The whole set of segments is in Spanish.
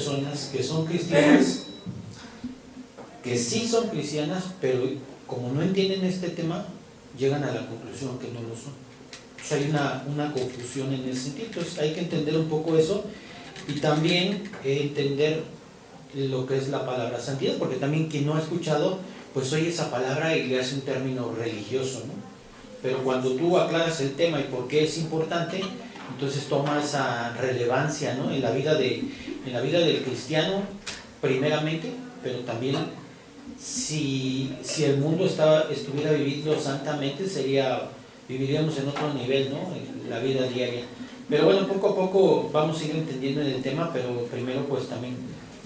personas que son cristianas, que sí son cristianas, pero como no entienden este tema, llegan a la conclusión que no lo son. O sea, hay una confusión en ese sentido. Entonces hay que entender un poco eso y también entender lo que es la palabra santidad, porque también quien no ha escuchado, pues oye esa palabra y le hace un término religioso, ¿no? Pero cuando tú aclaras el tema y por qué es importante, entonces toma esa relevancia, ¿no? en la vida del cristiano, primeramente, pero también si el mundo estuviera vivido santamente, viviríamos en otro nivel, ¿no? En la vida diaria. Pero bueno, poco a poco vamos a ir entendiendo en el tema, pero primero pues también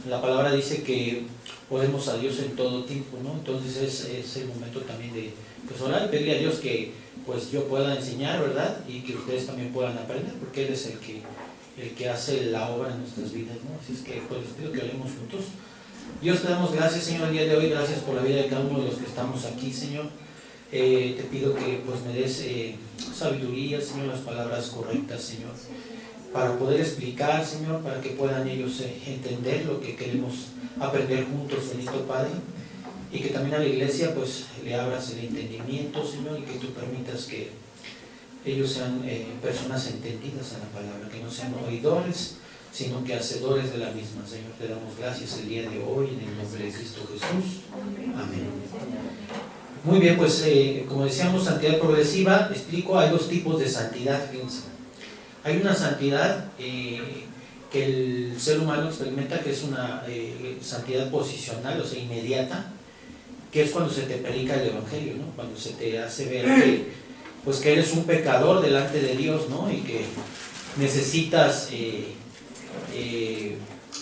la palabra dice que oremos a Dios en todo tiempo, ¿no? Entonces es el momento también de pues, orar y pedirle a Dios que pues yo pueda enseñar, ¿verdad? Y que ustedes también puedan aprender, porque Él es el que hace la obra en nuestras vidas, ¿no? Así es que pues les pido que oremos juntos. Dios, te damos gracias, Señor, el día de hoy, gracias por la vida de cada uno de los que estamos aquí, Señor. Te pido que pues me des sabiduría, Señor, las palabras correctas, Señor, para poder explicar, Señor, para que puedan ellos entender lo que queremos aprender juntos, bendito Padre, y que también a la iglesia pues le abras el entendimiento, Señor, y que tú permitas que ellos sean personas entendidas a la palabra, que no sean oidores, sino que hacedores de la misma. Señor, te damos gracias el día de hoy en el nombre de Cristo Jesús. Amén. Muy bien, pues como decíamos, santidad progresiva, explico, hay dos tipos de santidad, fíjense. Hay una santidad que el ser humano experimenta, que es una santidad posicional, o sea, inmediata, que es cuando se te predica el Evangelio, ¿no? Cuando se te hace ver que eres un pecador delante de Dios, ¿no? Y que necesitas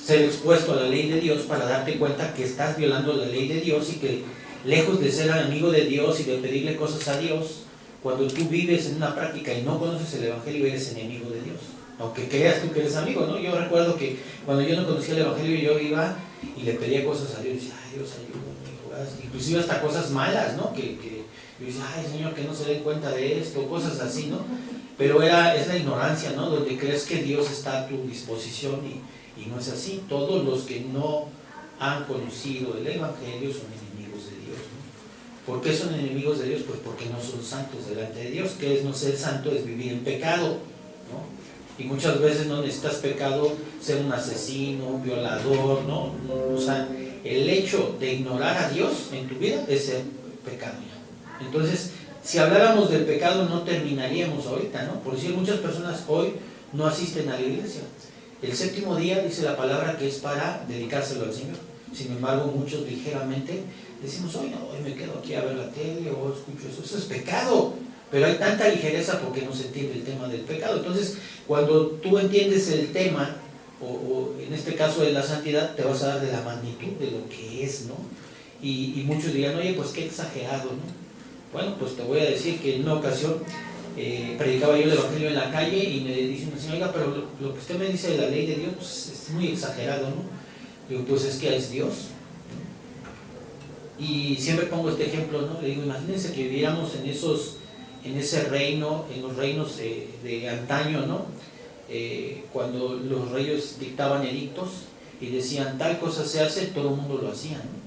ser expuesto a la ley de Dios para darte cuenta que estás violando la ley de Dios y que lejos de ser amigo de Dios y de pedirle cosas a Dios, cuando tú vives en una práctica y no conoces el Evangelio, eres enemigo de Dios, aunque creas tú que eres amigo, ¿no? Yo recuerdo que cuando yo no conocía el Evangelio, yo iba y le pedía cosas a Dios y decía, ay Dios, ayúdame, inclusive hasta cosas malas, ¿no? Que yo decía, ay Señor, que no se den cuenta de esto, cosas así, ¿no? Pero es la ignorancia, ¿no? Donde crees que Dios está a tu disposición y no es así. Todos los que no han conocido el Evangelio son enemigos de Dios, ¿no? ¿Por qué son enemigos de Dios? Pues porque no son santos delante de Dios. ¿Qué es no ser santo? Es vivir en pecado, ¿no? Y muchas veces no necesitas pecado, ser un asesino, un violador, ¿no? O sea, el hecho de ignorar a Dios en tu vida es ser pecado. Entonces, si habláramos del pecado no terminaríamos ahorita, ¿no? Por decir, muchas personas hoy no asisten a la iglesia. El séptimo día dice la palabra que es para dedicárselo al Señor. Sin embargo, muchos ligeramente decimos, hoy no, hoy me quedo aquí a ver la tele o escucho eso. Eso es pecado. Pero hay tanta ligereza porque no se entiende el tema del pecado. Entonces, cuando tú entiendes el tema, o en este caso de la santidad, te vas a dar de la magnitud de lo que es, ¿no? Y muchos dirán, oye, pues qué exagerado, ¿no? Bueno, pues te voy a decir que en una ocasión predicaba yo el Evangelio en la calle y me dice una señora, pero lo que usted me dice de la ley de Dios pues, es muy exagerado, ¿no? Digo, pues es que es Dios. Y siempre pongo este ejemplo, ¿no? Le digo, imagínense que viviéramos en ese reino, en los reinos de antaño, ¿no? Cuando los reyes dictaban edictos y decían tal cosa se hace, todo el mundo lo hacía, ¿no?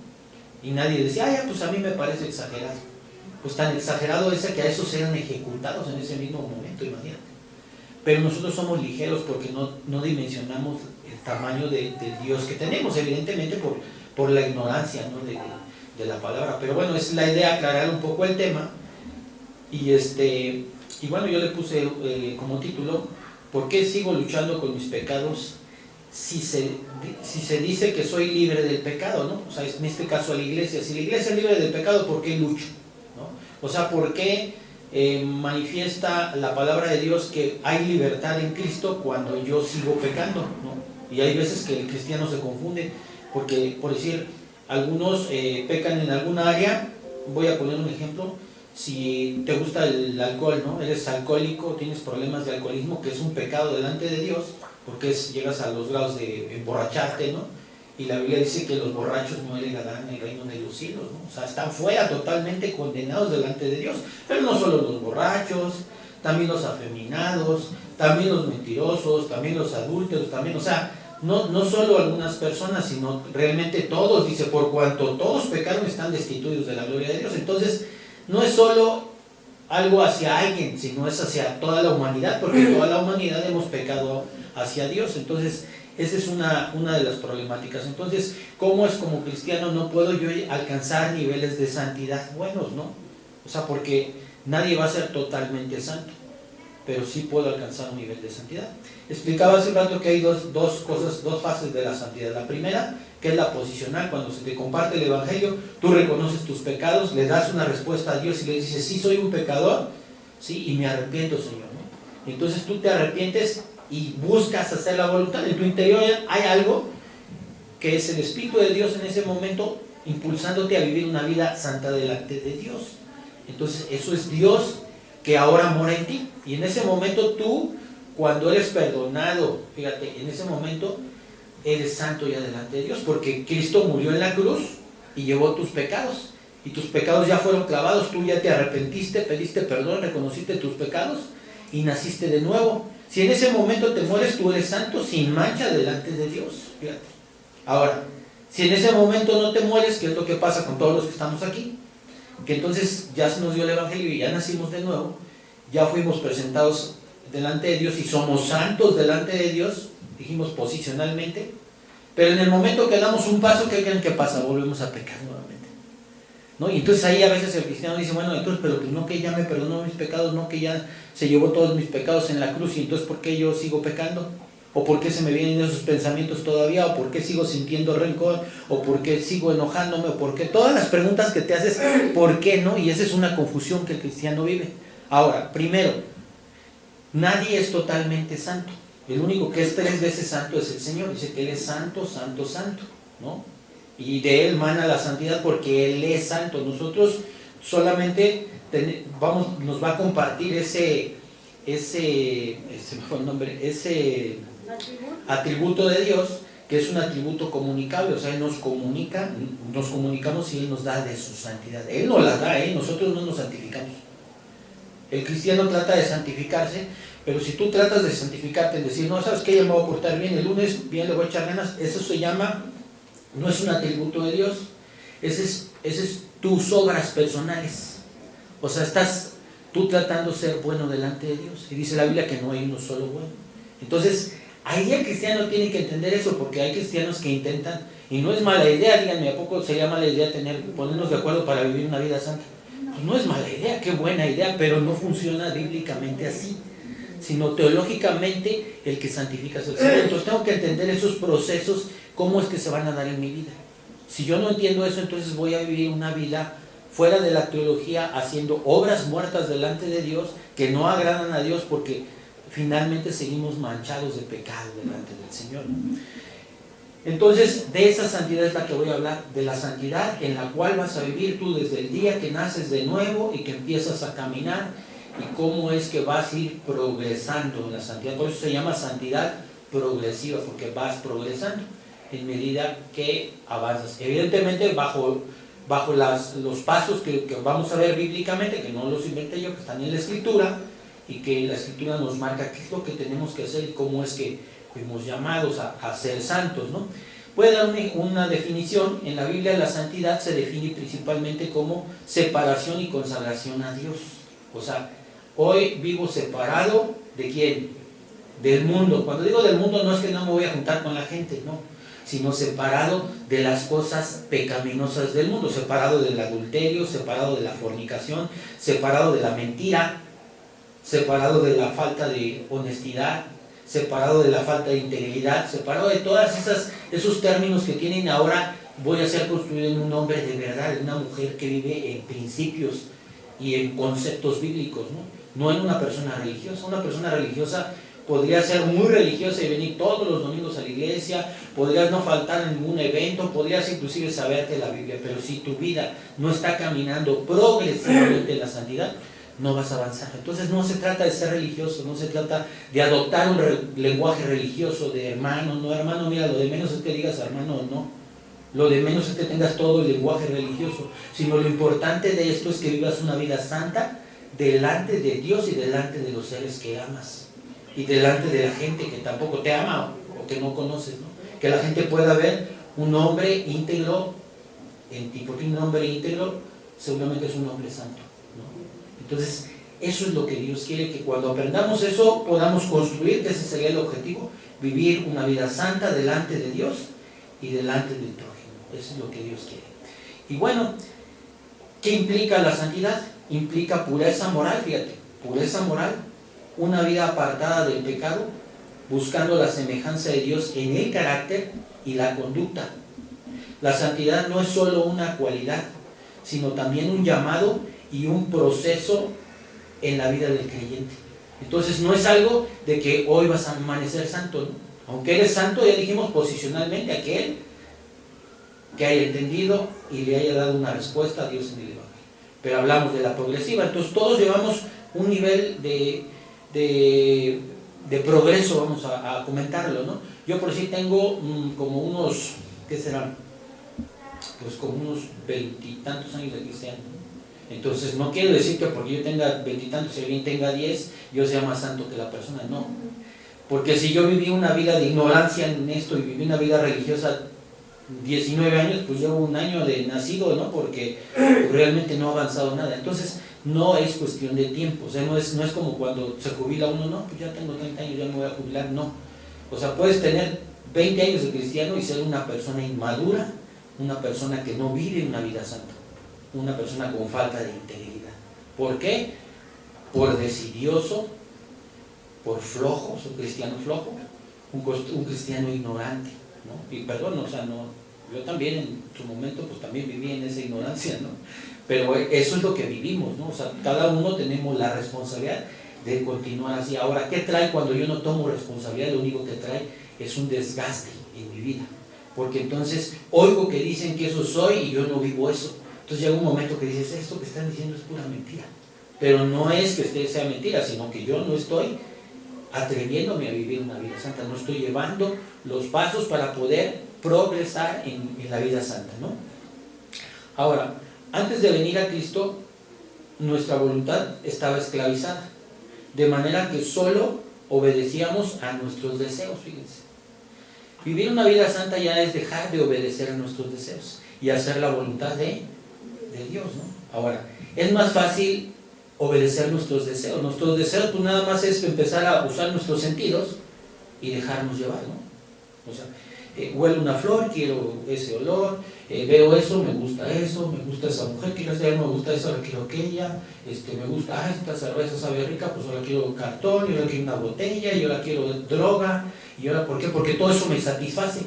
Y nadie decía, ay, pues a mí me parece exagerado. Pues tan exagerado es que a esos eran ejecutados en ese mismo momento, imagínate. Pero nosotros somos ligeros porque no dimensionamos el tamaño del Dios que tenemos, evidentemente por la ignorancia, ¿no? de la palabra. Pero bueno, es la idea, aclarar un poco el tema. Y bueno, yo le puse como título, ¿por qué sigo luchando con mis pecados si se dice que soy libre del pecado, ¿no? O sea, en este caso a la iglesia, si la iglesia es libre del pecado, ¿por qué lucho? ¿No? O sea, ¿por qué manifiesta la palabra de Dios que hay libertad en Cristo cuando yo sigo pecando, ¿no? Y hay veces que el cristiano se confunde, porque, por decir, algunos pecan en alguna área. Voy a poner un ejemplo. Si te gusta el alcohol, ¿no? Eres alcohólico, tienes problemas de alcoholismo, que es un pecado delante de Dios, porque llegas a los grados de emborracharte, ¿no? Y la Biblia dice que los borrachos no heredarán el reino de los cielos, ¿no? O sea, están fuera, totalmente condenados delante de Dios. Pero no solo los borrachos, también los afeminados, también los mentirosos, también los adúlteros, también, o sea, no solo algunas personas, sino realmente todos, dice, por cuanto todos pecaron están destituidos de la gloria de Dios. Entonces, no es solo algo hacia alguien, sino es hacia toda la humanidad, porque toda la humanidad hemos pecado hacia Dios. Entonces, esa es una de las problemáticas. Entonces, ¿cómo es como cristiano no puedo yo alcanzar niveles de santidad buenos, no? O sea, porque nadie va a ser totalmente santo, pero sí puedo alcanzar un nivel de santidad. Explicaba hace un rato que hay dos fases de la santidad. La primera, que es la posicional, cuando se te comparte el Evangelio, tú reconoces tus pecados, le das una respuesta a Dios y le dices, sí, soy un pecador, sí, y me arrepiento, Señor, ¿no? Entonces tú te arrepientes y buscas hacer la voluntad. En tu interior hay algo que es el Espíritu de Dios en ese momento impulsándote a vivir una vida santa delante de Dios. Entonces eso es Dios que ahora mora en ti, y en ese momento tú, cuando eres perdonado, fíjate, en ese momento eres santo ya delante de Dios, porque Cristo murió en la cruz y llevó tus pecados, y tus pecados ya fueron clavados, tú ya te arrepentiste, pediste perdón, reconociste tus pecados y naciste de nuevo. Si en ese momento te mueres, tú eres santo sin mancha delante de Dios, fíjate. Ahora, si en ese momento no te mueres, ¿qué es lo que pasa con todos los que estamos aquí? Que entonces ya se nos dio el Evangelio y ya nacimos de nuevo, ya fuimos presentados delante de Dios y somos santos delante de Dios, dijimos posicionalmente, pero en el momento que damos un paso, ¿qué creen que pasa? Volvemos a pecar nuevamente, ¿no? Y entonces ahí a veces el cristiano dice, bueno, entonces, pero pues no, que ya me perdonó mis pecados, no, que ya se llevó todos mis pecados en la cruz, y entonces ¿por qué yo sigo pecando? ¿O por qué se me vienen esos pensamientos todavía? ¿O por qué sigo sintiendo rencor? ¿O por qué sigo enojándome? ¿O por qué? Todas las preguntas que te haces, ¿por qué no? Y esa es una confusión que el cristiano vive. Ahora, primero, nadie es totalmente santo. El único que es 3 veces santo es el Señor. Dice que Él es santo, santo, santo, ¿no? Y de Él mana la santidad porque Él es santo. Nosotros solamente nos va a compartir ese atributo de Dios, que es un atributo comunicable. O sea, Él nos comunicamos y Él nos da de su santidad. Él nos la da, nosotros no nos santificamos. El cristiano trata de santificarse, pero si tú tratas de santificarte, en decir, no, ¿sabes qué? Ya me voy a portar bien, el lunes bien le voy a echar ganas, eso se llama, no es un atributo de Dios, ese es tus obras personales. O sea, estás tú tratando de ser bueno delante de Dios, y dice la Biblia que no hay uno solo bueno. Entonces, ahí el cristiano tiene que entender eso, porque hay cristianos que intentan, y no es mala idea, díganme, ¿a poco sería mala idea ponernos de acuerdo para vivir una vida santa? Pues no es mala idea, qué buena idea, pero no funciona bíblicamente así, sino teológicamente el que santifica es el Señor. Entonces tengo que entender esos procesos, cómo es que se van a dar en mi vida. Si yo no entiendo eso, entonces voy a vivir una vida fuera de la teología, haciendo obras muertas delante de Dios, que no agradan a Dios, porque finalmente seguimos manchados de pecado delante del Señor. Entonces, de esa santidad es la que voy a hablar, de la santidad en la cual vas a vivir tú desde el día que naces de nuevo y que empiezas a caminar, y cómo es que vas a ir progresando en la santidad. Por eso se llama santidad progresiva, porque vas progresando en medida que avanzas. Evidentemente, bajo los pasos que vamos a ver bíblicamente, que no los inventé yo, que están en la Escritura, y que la Escritura nos marca qué es lo que tenemos que hacer y cómo es que fuimos llamados a ser santos, ¿no? Puede dar una definición. En la Biblia la santidad se define principalmente como separación y consagración a Dios. O sea, hoy vivo separado ¿de quién? Del mundo. Cuando digo del mundo no es que no me voy a juntar con la gente, no, sino separado de las cosas pecaminosas del mundo, separado del adulterio, separado de la fornicación, separado de la mentira, separado de la falta de honestidad, separado de la falta de integridad, separado de todos esos términos que tienen. Ahora voy a ser construido en un hombre de verdad, en una mujer que vive en principios y en conceptos bíblicos, no en una persona religiosa. Una persona religiosa podría ser muy religiosa y venir todos los domingos a la iglesia, podrías no faltar en ningún evento, podrías inclusive saberte la Biblia, pero si tu vida no está caminando progresivamente en la santidad, no vas a avanzar. Entonces no se trata de ser religioso, no se trata de adoptar un lenguaje religioso de hermano, no hermano, mira, lo de menos es que digas hermano o no, lo de menos es que tengas todo el lenguaje religioso, sino lo importante de esto es que vivas una vida santa delante de Dios y delante de los seres que amas, y delante de la gente que tampoco te ama o que no conoces, ¿no? que la gente pueda ver un hombre íntegro en ti, porque un hombre íntegro seguramente es un hombre santo, ¿no? Entonces, eso es lo que Dios quiere, que cuando aprendamos eso podamos construir, que ese sería el objetivo, vivir una vida santa delante de Dios y delante del prójimo. Eso es lo que Dios quiere. Y bueno, ¿qué implica la santidad? Implica pureza moral, fíjate, pureza moral, una vida apartada del pecado, buscando la semejanza de Dios en el carácter y la conducta. La santidad no es solo una cualidad, sino también un llamado y un proceso en la vida del creyente. Entonces no es algo de que hoy vas a amanecer santo, ¿no? Aunque eres santo, ya dijimos posicionalmente, aquel que haya entendido y le haya dado una respuesta a Dios en el Evangelio. Pero hablamos de la progresiva, entonces todos llevamos un nivel de progreso, vamos a comentarlo, ¿no? Yo por sí tengo como unos, ¿qué serán? Pues como unos 20 y tantos años de cristiano, ¿no? Entonces no quiero decir que porque yo tenga 20 y tantos y alguien tenga 10, yo sea más santo que la persona, no. Porque si yo viví una vida de ignorancia en esto y viví una vida religiosa 19 años, pues llevo un año de nacido, ¿no? Porque realmente no ha avanzado nada. Entonces no es cuestión de tiempo, o sea, no es como cuando se jubila uno, no, pues ya tengo 30 años, ya me voy a jubilar, no. O sea, puedes tener 20 años de cristiano y ser una persona inmadura, una persona que no vive una vida santa, una persona con falta de integridad. ¿Por qué? Por desidioso, por flojo, un cristiano flojo, un cristiano ignorante, ¿no? Y perdón, o sea, no, yo también en su momento pues también viví en esa ignorancia, ¿no? Pero eso es lo que vivimos, ¿no? O sea, cada uno tenemos la responsabilidad de continuar así. Ahora, ¿qué trae cuando yo no tomo responsabilidad? Lo único que trae es un desgaste en mi vida, porque entonces oigo que dicen que eso soy y yo no vivo eso. Entonces llega un momento que dices, esto que están diciendo es pura mentira. Pero no es que sea mentira, sino que yo no estoy atreviéndome a vivir una vida santa, no estoy llevando los pasos para poder progresar en la vida santa, ¿no? Ahora, antes de venir a Cristo, nuestra voluntad estaba esclavizada, de manera que solo obedecíamos a nuestros deseos, fíjense. Vivir una vida santa ya es dejar de obedecer a nuestros deseos y hacer la voluntad de Dios, ¿no? Ahora, es más fácil obedecer nuestros deseos. Nuestros deseos pues nada más es empezar a usar nuestros sentidos y dejarnos llevar, ¿no? O sea, huele una flor, quiero ese olor, veo eso, me gusta esa mujer, quiero hacer, me gusta eso, ahora quiero aquella, me gusta, esta cerveza sabe rica, pues ahora quiero cartón, y ahora quiero una botella, y ahora quiero droga, y ahora ¿por qué? Porque todo eso me satisface,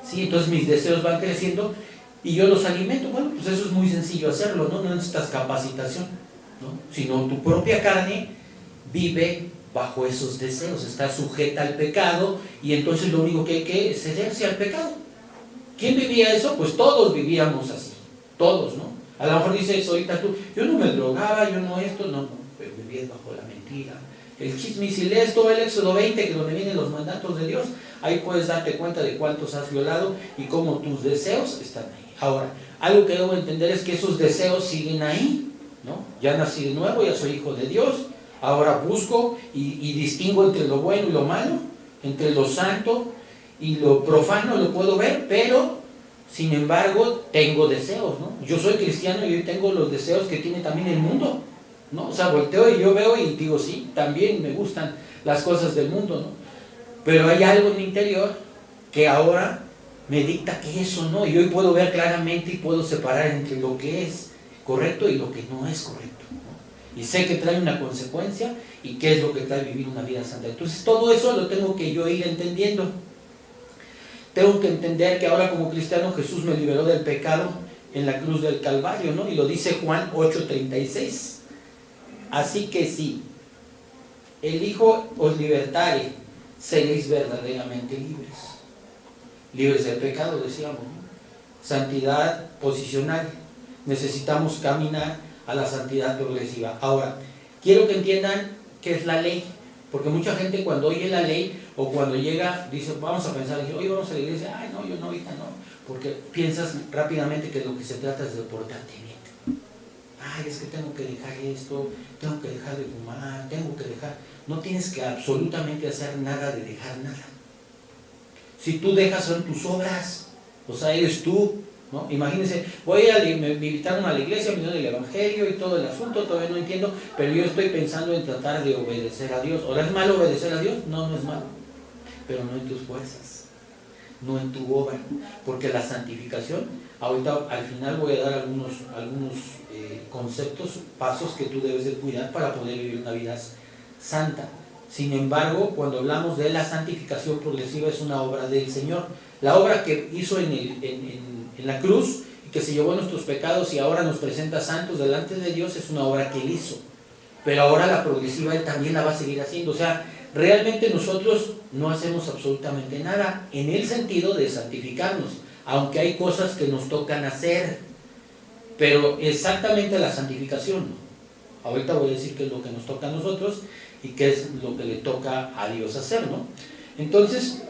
¿sí? Entonces mis deseos van creciendo y yo los alimento. Bueno, pues eso es muy sencillo hacerlo, ¿no? No necesitas capacitación, ¿no? Sino tu propia carne vive bajo esos deseos, está sujeta al pecado y entonces lo único que hay que es cederse al pecado. ¿Quién vivía eso? Pues todos vivíamos así, todos, ¿no? A lo mejor dices ahorita tú, yo no me drogaba, yo no esto, no, pero vivías bajo la mentira, el chisme. Y si lees todo el Éxodo 20, que donde vienen los mandatos de Dios, ahí puedes darte cuenta de cuántos has violado y cómo tus deseos están ahí. Ahora, algo que debo entender es que esos deseos siguen ahí, ¿no? Ya nací de nuevo, ya soy hijo de Dios. Ahora busco y distingo entre lo bueno y lo malo, entre lo santo y lo profano, lo puedo ver, pero sin embargo tengo deseos, ¿no? Yo soy cristiano y hoy tengo los deseos que tiene también el mundo, ¿no? O sea, volteo y yo veo y digo, sí, también me gustan las cosas del mundo, ¿no? Pero hay algo en mi interior que ahora me dicta que eso no, y hoy puedo ver claramente y puedo separar entre lo que es correcto y lo que no es correcto. Y sé que trae una consecuencia y qué es lo que trae vivir una vida santa. Entonces todo eso lo tengo que yo ir entendiendo. Tengo que entender que ahora como cristiano Jesús me liberó del pecado en la cruz del Calvario, ¿no? Y lo dice Juan 8:36. Así que si el Hijo os libertare, seréis verdaderamente libres. Libres del pecado, decíamos, ¿no? Santidad posicional. Necesitamos caminar a la santidad progresiva. Ahora, quiero que entiendan qué es la ley, porque mucha gente cuando oye la ley o cuando llega, dice, vamos a pensar, hoy vamos a la iglesia, ay no, yo no, ahorita no, porque piensas rápidamente que lo que se trata es de portarte bien. Ay, es que tengo que dejar esto, tengo que dejar de fumar, tengo que dejar, no tienes que absolutamente hacer nada de dejar nada. si tú dejas son tus obras, o sea, eres tú, ¿no? Imagínense, voy a me invitaron a la iglesia, me dieron el evangelio y todo el asunto, todavía no entiendo, pero yo estoy pensando en tratar de obedecer a Dios. ¿Ahora es malo obedecer a Dios? No, no es malo, pero no en tus fuerzas, no en tu obra, porque la santificación, ahorita al final voy a dar algunos conceptos, pasos que tú debes de cuidar para poder vivir una vida santa. Sin embargo, cuando hablamos de la santificación progresiva, es una obra del Señor. La obra que hizo en la cruz y que se llevó nuestros pecados y ahora nos presenta santos delante de Dios, es una obra que Él hizo. Pero ahora la progresiva Él también la va a seguir haciendo. O sea, realmente nosotros no hacemos absolutamente nada en el sentido de santificarnos, aunque hay cosas que nos tocan hacer, pero exactamente la santificación no. Ahorita voy a decir qué es lo que nos toca a nosotros y qué es lo que le toca a Dios hacer, ¿no? Entonces,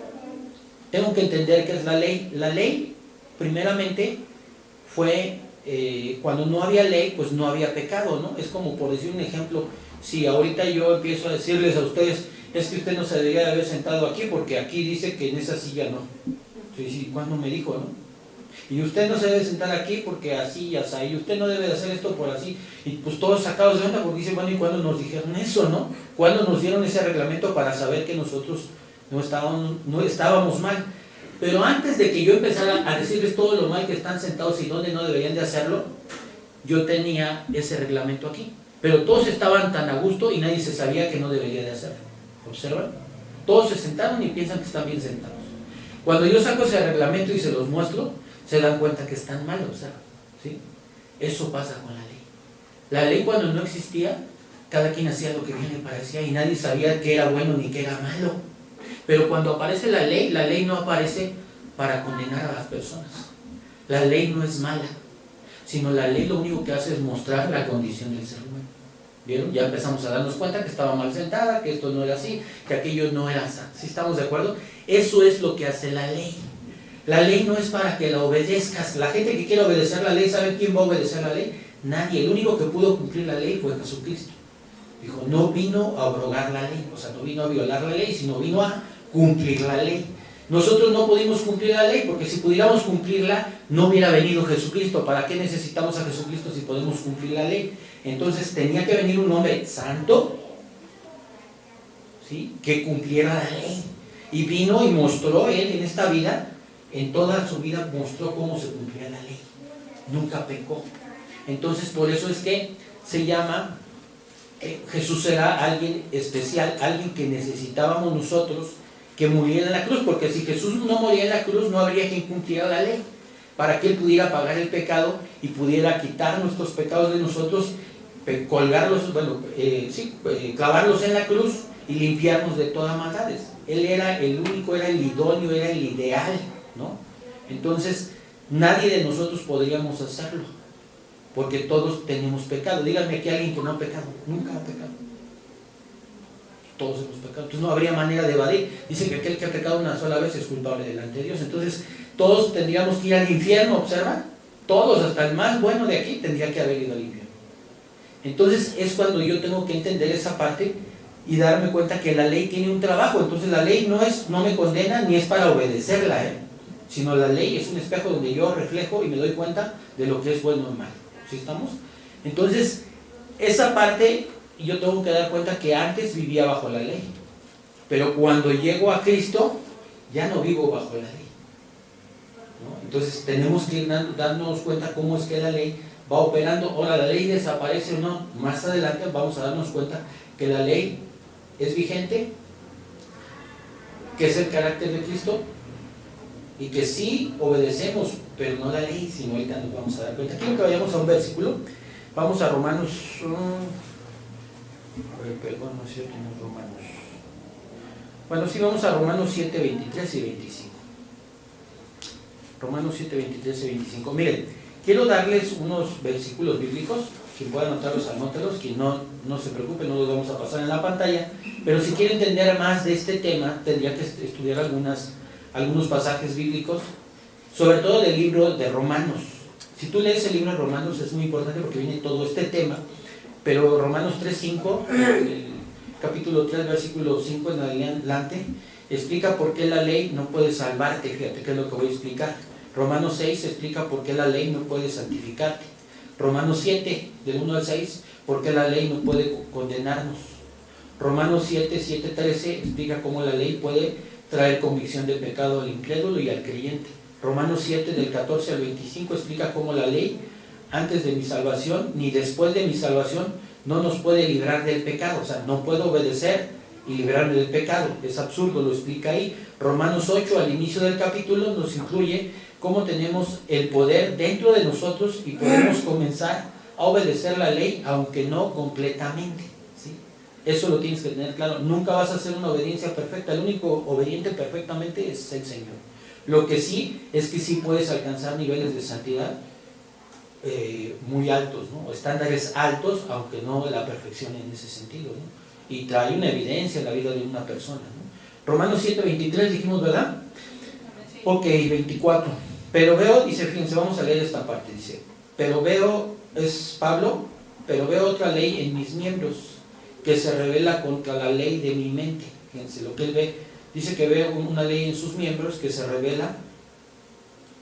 tengo que entender qué es la ley. La ley, primeramente, fue, cuando no había ley, pues no había pecado, ¿no? Es como, por decir un ejemplo, si ahorita yo empiezo a decirles a ustedes, es que usted no se debería de haber sentado aquí, porque aquí dice que en esa silla no. Sí, ¿cuándo me dijo, no? Y usted no se debe sentar aquí porque así y así, y usted no debe de hacer esto por así, y pues todos sacados de onda porque dicen, bueno, ¿y cuándo nos dijeron eso, no? ¿Cuándo nos dieron ese reglamento para saber que nosotros no estábamos mal? Pero antes de que yo empezara a decirles todo lo mal que están sentados y dónde no deberían de hacerlo, yo tenía ese reglamento aquí, pero todos estaban tan a gusto y nadie se sabía que no debería de hacerlo. ¿Observan? Todos se sentaron y piensan que están bien sentados. Cuando yo saco ese reglamento y se los muestro, se dan cuenta que están mal, ¿sí? Eso pasa con la ley. La ley, cuando no existía, cada quien hacía lo que bien le parecía y nadie sabía qué era bueno ni qué era malo. Pero cuando aparece la ley no aparece para condenar a las personas. La ley no es mala, sino la ley lo único que hace es mostrar la condición del ser humano. ¿Vieron? Ya empezamos a darnos cuenta que estaba mal sentada, que esto no era así, que aquello no era así. ¿Sí estamos de acuerdo? Eso es lo que hace la ley. La ley no es para que la obedezcas. La gente que quiere obedecer la ley, ¿saben quién va a obedecer la ley? Nadie. El único que pudo cumplir la ley fue Jesucristo. Dijo, no vino a abrogar la ley, o sea, no vino a violar la ley, sino vino a cumplir la ley. Nosotros no pudimos cumplir la ley, porque si pudiéramos cumplirla, no hubiera venido Jesucristo. ¿Para qué necesitamos a Jesucristo si podemos cumplir la ley? Entonces tenía que venir un hombre santo, ¿sí?, que cumpliera la ley. Y vino y mostró él en esta vida, en toda su vida mostró cómo se cumplía la ley. Nunca pecó. Entonces por eso es que se llama, Jesús era alguien especial, alguien que necesitábamos nosotros que muriera en la cruz, porque si Jesús no moría en la cruz no habría quien cumpliera la ley, para que Él pudiera pagar el pecado y pudiera quitar nuestros pecados de nosotros, colgarlos, clavarlos en la cruz y limpiarnos de todas maldades. Él era el único, era el idóneo, era el ideal, ¿no? Entonces nadie de nosotros podríamos hacerlo, porque todos tenemos pecado. Díganme que alguien que no ha pecado, nunca ha pecado. Todos hemos pecado, entonces no habría manera de evadir. Dice que aquel que ha pecado una sola vez es culpable delante de Dios. Entonces todos tendríamos que ir al infierno, ¿observan? Todos, hasta el más bueno de aquí, tendría que haber ido al infierno. Entonces es cuando yo tengo que entender esa parte y darme cuenta que la ley tiene un trabajo. Entonces la ley no me condena ni es para obedecerla, sino la ley es un espejo donde yo reflejo y me doy cuenta de lo que es bueno y malo. ¿Sí estamos? Entonces esa parte yo tengo que dar cuenta que antes vivía bajo la ley, pero cuando llego a Cristo ya no vivo bajo la ley, ¿no? Entonces tenemos que darnos cuenta cómo es que la ley va operando. Ahora, la ley desaparece o no, más adelante vamos a darnos cuenta que la ley es vigente, que es el carácter de Cristo y que sí obedecemos, pero no la ley, sino ahorita nos vamos a dar cuenta. Quiero que vayamos a un versículo. Vamos a Romanos, perdón, no es cierto, no es Romanos. Bueno, sí, vamos a Romanos 7, 23 y 25. Romanos 7, 23 y 25. Miren, quiero darles unos versículos bíblicos. Quien pueda anotarlos, anótelos. Quien no se preocupe, no los vamos a pasar en la pantalla. Pero si quiere entender más de este tema, tendría que estudiar algunos pasajes bíblicos, sobre todo del libro de Romanos. Si tú lees el libro de Romanos es muy importante porque viene todo este tema. Pero Romanos 3.5, el capítulo 3, versículo 5 en adelante, explica por qué la ley no puede salvarte, fíjate qué es lo que voy a explicar. Romanos 6 explica por qué la ley no puede santificarte. Romanos 7, del 1 al 6, por qué la ley no puede condenarnos. Romanos 7, 7, 13 explica cómo la ley puede traer convicción de pecado al incrédulo y al creyente. Romanos 7, del 14 al 25 explica cómo la ley, antes de mi salvación ni después de mi salvación, no nos puede librar del pecado. O sea, no puedo obedecer y librarme del pecado. Es absurdo, lo explica ahí. Romanos 8, al inicio del capítulo, nos incluye cómo tenemos el poder dentro de nosotros y podemos comenzar a obedecer la ley, aunque no completamente, ¿sí? Eso lo tienes que tener claro. Nunca vas a hacer una obediencia perfecta. El único obediente perfectamente es el Señor. Lo que sí es que sí puedes alcanzar niveles de santidad muy altos, ¿no? Estándares altos, aunque no la perfección en ese sentido, ¿no? Y trae una evidencia en la vida de una persona, ¿no? Romanos 7, 23 dijimos, ¿verdad? Ok, 24. Pero veo, dice, fíjense, vamos a leer esta parte, dice, pero veo, es Pablo, pero veo otra ley en mis miembros que se revela contra la ley de mi mente. Fíjense lo que él ve, dice que ve una ley en sus miembros que se revela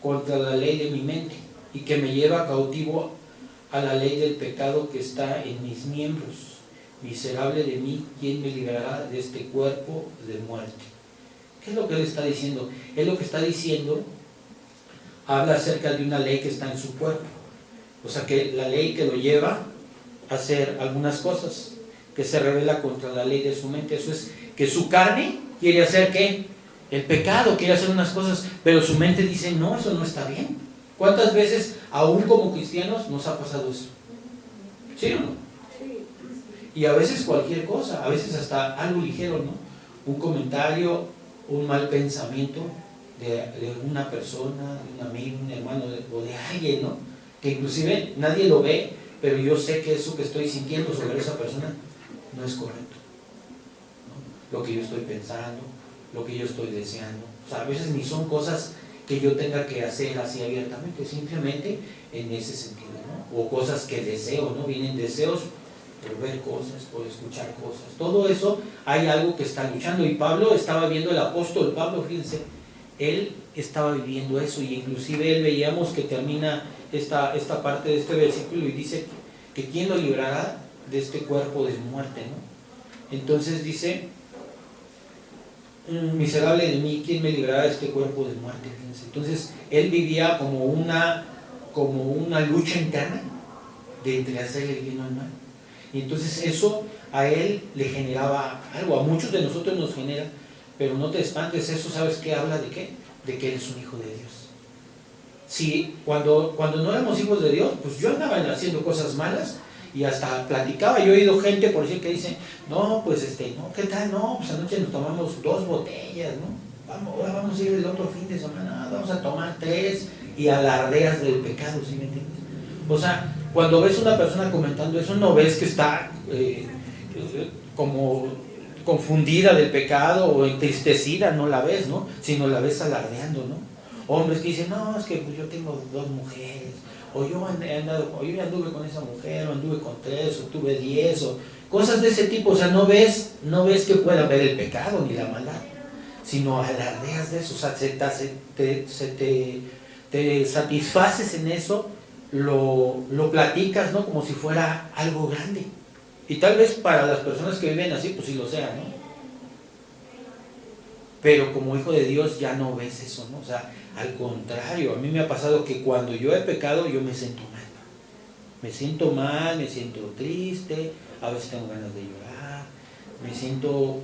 contra la ley de mi mente y que me lleva cautivo a la ley del pecado que está en mis miembros. Miserable de mí, ¿quién me librará de este cuerpo de muerte? ¿Qué es lo que él está diciendo? Él lo que está diciendo habla acerca de una ley que está en su cuerpo. O sea, que la ley que lo lleva a hacer algunas cosas, que se revela contra la ley de su mente. Eso es que su carne quiere hacer ¿qué? El pecado, quiere hacer unas cosas, pero su mente dice, no, eso no está bien. ¿Cuántas veces, aún como cristianos, nos ha pasado eso? ¿Sí o no? Y a veces cualquier cosa, a veces hasta algo ligero, ¿no? Un comentario, un mal pensamiento de una persona, de un amigo, un hermano, o de alguien, ¿no? Que inclusive nadie lo ve, pero yo sé que eso que estoy sintiendo sobre esa persona no es correcto, ¿no? Lo que yo estoy pensando, lo que yo estoy deseando. O sea, a veces ni son cosas que yo tenga que hacer así abiertamente, simplemente en ese sentido, ¿no? O cosas que deseo, ¿no? Vienen deseos por ver cosas, por escuchar cosas. Todo eso hay algo que está luchando. Y Pablo estaba viendo, el apóstol Pablo, fíjense, él estaba viviendo eso, y inclusive él veíamos que termina esta parte de este versículo y dice que ¿quién lo librará de este cuerpo de muerte, ¿no? Entonces dice, miserable de mí, ¿quién me librará de este cuerpo de muerte? Fíjense. Entonces él vivía como una lucha interna de entre hacer el bien o el mal. Y entonces eso a él le generaba algo, a muchos de nosotros nos genera, pero no te espantes, eso ¿sabes qué habla de qué? De que eres un hijo de Dios. Sí, cuando no éramos hijos de Dios, pues yo andaba haciendo cosas malas y hasta platicaba. Yo he oído gente, por decir, que dice, no, pues no, ¿qué tal? No, pues anoche nos tomamos 2 botellas, ¿no? Ahora vamos a ir el otro fin de semana, vamos a tomar 3, y alardeas del pecado, ¿sí me entiendes? O sea, cuando ves una persona comentando eso, no ves que está como confundida del pecado o entristecida, no la ves, ¿no? Sino la ves alardeando, ¿no? Hombres que dicen, no, es que pues yo tengo 2 mujeres, o yo anduve con esa mujer, o anduve con 3, o tuve 10, o cosas de ese tipo. O sea, no ves que pueda ver el pecado ni la maldad, sino alardeas de eso. O sea, te satisfaces en eso, lo platicas, ¿no? Como si fuera algo grande. Y tal vez para las personas que viven así, pues sí lo sea, ¿no? Pero como hijo de Dios ya no ves eso, ¿no? O sea, al contrario, a mí me ha pasado que cuando yo he pecado, yo me siento mal. Me siento mal, me siento triste, a veces tengo ganas de llorar, me siento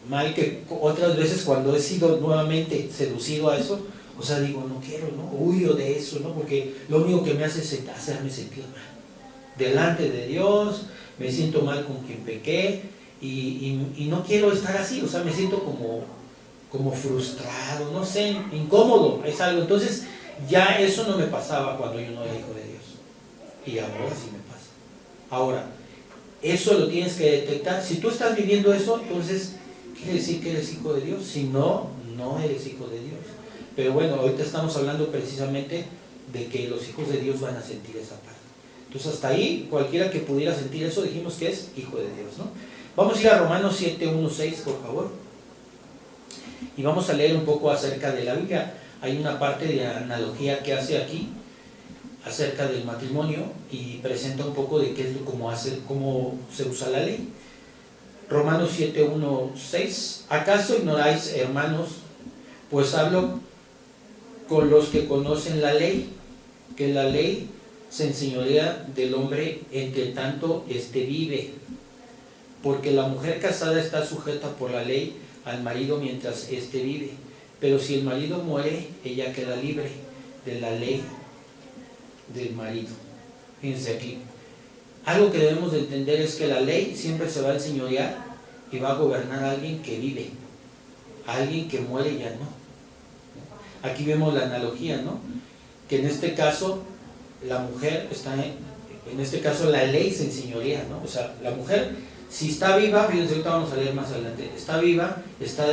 mal, que otras veces cuando he sido nuevamente seducido a eso, o sea, digo, no quiero, ¿no? Huyo de eso, ¿no? Porque lo único que me hace es hacerme sentir mal. Delante de Dios, me siento mal con quien pequé, y no quiero estar así. O sea, me siento como frustrado, no sé, incómodo, es algo. Entonces, ya eso no me pasaba cuando yo no era hijo de Dios. Y ahora sí me pasa. Ahora, eso lo tienes que detectar. Si tú estás viviendo eso, entonces quiere decir que eres hijo de Dios. Si no, no eres hijo de Dios. Pero bueno, ahorita estamos hablando precisamente de que los hijos de Dios van a sentir esa parte. Entonces hasta ahí, cualquiera que pudiera sentir eso, dijimos que es hijo de Dios, ¿no? Vamos a ir a Romanos 7, 1, 6, por favor. Y vamos a leer un poco acerca de la Biblia. Hay una parte de analogía que hace aquí acerca del matrimonio y presenta un poco de qué es cómo se usa la ley. Romanos 7, 1, 6. ¿Acaso ignoráis, hermanos, pues hablo con los que conocen la ley, que la ley se enseñorea del hombre entre tanto éste vive? Porque la mujer casada está sujeta por la ley al marido mientras éste vive, pero si el marido muere, ella queda libre de la ley del marido. Fíjense aquí, algo que debemos de entender es que la ley siempre se va a enseñorear y va a gobernar a alguien que vive. A alguien que muere ya no. Aquí vemos la analogía, ¿no? Que en este caso la mujer está, en este caso la ley se enseñorea, ¿no? O sea, la mujer, si está viva, fíjense, ahorita vamos a leer más adelante, está viva, está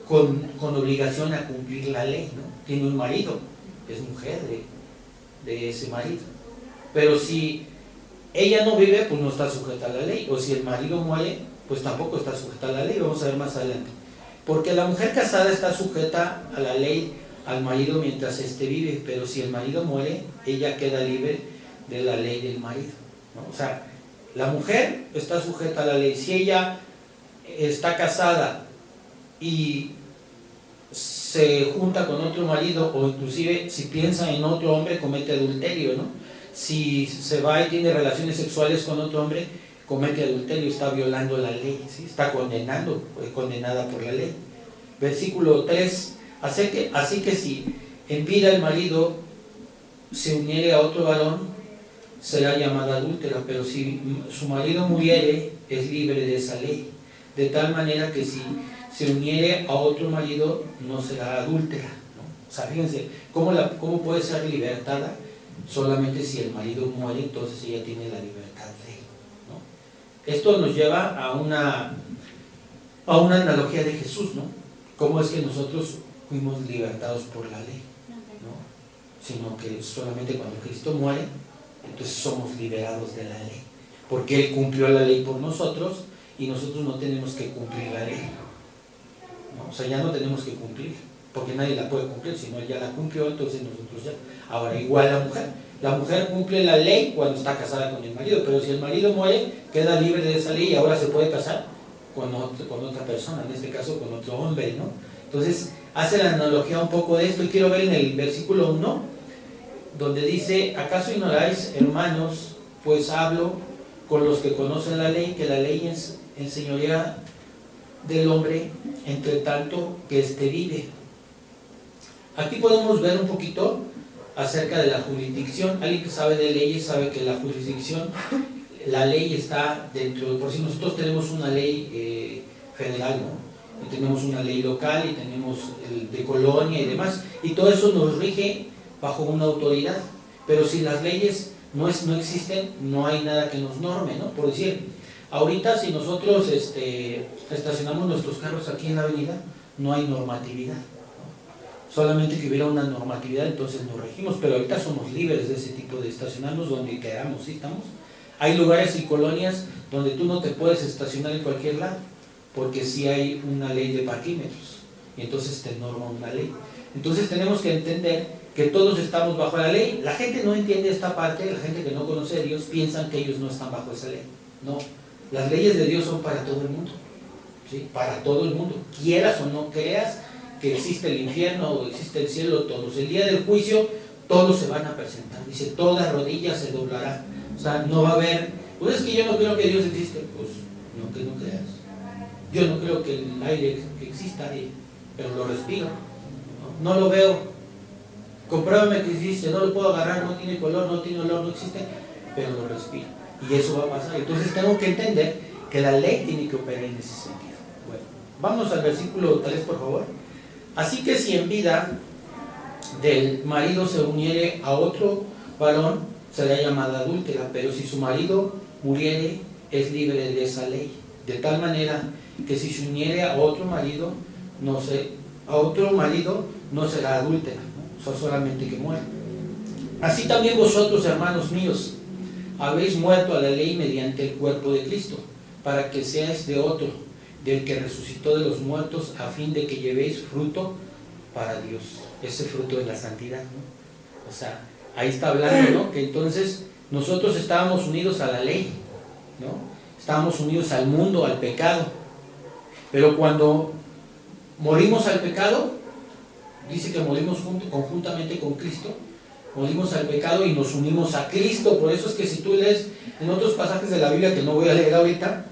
con obligación a cumplir la ley, ¿no? Tiene un marido, es mujer de ese marido. Pero si ella no vive, pues no está sujeta a la ley. O si el marido muere, pues tampoco está sujeta a la ley. Vamos a ver más adelante. Porque la mujer casada está sujeta a la ley, al marido mientras éste vive, pero si el marido muere, ella queda libre de la ley del marido, ¿no? O sea, la mujer está sujeta a la ley. Si ella está casada y se junta con otro marido, o inclusive si piensa en otro hombre, comete adulterio, ¿no? Si se va y tiene relaciones sexuales con otro hombre, comete adulterio, está violando la ley, ¿sí? Está condenada por la ley. Versículo 3, así que si en vida el marido se uniere a otro varón, será llamada adúltera, pero si su marido muriere, es libre de esa ley. De tal manera que si se uniere a otro marido, no será adúltera, ¿no? O sea, fíjense, ¿cómo puede ser libertada? Solamente si el marido muere, entonces ella tiene la libertad de él, ¿no? Esto nos lleva a una analogía de Jesús, ¿no? ¿Cómo es que nosotros fuimos libertados por la ley? ¿No? Sino que solamente cuando Cristo muere, entonces somos liberados de la ley, porque Él cumplió la ley por nosotros y nosotros no tenemos que cumplir la ley, ¿no? O sea, ya no tenemos que cumplir, porque nadie la puede cumplir, sino Él ya la cumplió, entonces nosotros ya. Ahora, igual la mujer cumple la ley cuando está casada con el marido, pero si el marido muere, queda libre de esa ley y ahora se puede casar con otra persona, en este caso con otro hombre, ¿no? Entonces, hace la analogía un poco de esto, y quiero ver en el versículo 1, donde dice: ¿acaso ignoráis, hermanos, pues hablo con los que conocen la ley, que la ley enseñorea del hombre entre tanto que éste vive? Aquí podemos ver un poquito acerca de la jurisdicción. Alguien que sabe de leyes sabe que la jurisdicción, la ley está dentro, por si nosotros tenemos una ley federal, ¿no? Y tenemos una ley local y tenemos el de colonia y demás, y todo eso nos rige bajo una autoridad. Pero si las leyes no existen, no hay nada que nos norme, ¿no? Por decir, ahorita si nosotros estacionamos nuestros carros aquí en la avenida, no hay normatividad, ¿no? Solamente que hubiera una normatividad, entonces nos regimos, pero ahorita somos libres de ese tipo de estacionarnos donde queramos, ¿sí estamos? Hay lugares y colonias donde tú no te puedes estacionar en cualquier lado, porque sí hay una ley de parquímetros, y entonces te norma una ley. Entonces tenemos que entender que todos estamos bajo la ley. La gente no entiende esta parte, la gente que no conoce a Dios piensan que ellos no están bajo esa ley. No, las leyes de Dios son para todo el mundo, ¿sí? Para todo el mundo, quieras o no creas que existe el infierno o existe el cielo, todos. El día del juicio todos se van a presentar, dice, toda rodilla se doblará. O sea, no va a haber, pues es que yo no creo que Dios existe, pues no, que no creas. Yo no creo que el aire exista, pero lo respiro, no lo veo, compruébame que existe, no lo puedo agarrar, no tiene color, no tiene olor, no existe, pero lo respiro, y eso va a pasar. Entonces tengo que entender que la ley tiene que operar en ese sentido. Bueno, vamos al versículo 3, por favor. Así que si en vida del marido se uniere a otro varón, será llamada adúltera, pero si su marido muriere, es libre de esa ley. De tal manera que si se uniere a otro marido, no será adúltera, ¿no? O sea, solamente que muera. Así también vosotros, hermanos míos, habéis muerto a la ley mediante el cuerpo de Cristo, para que seáis de otro, del que resucitó de los muertos, a fin de que llevéis fruto para Dios. Ese fruto de la santidad, ¿no? O sea, ahí está hablando, ¿no? Que entonces nosotros estábamos unidos a la ley, ¿no? Estábamos unidos al mundo, al pecado. Pero cuando morimos al pecado, dice que morimos conjuntamente con Cristo, morimos al pecado y nos unimos a Cristo. Por eso es que si tú lees en otros pasajes de la Biblia, que no voy a leer ahorita,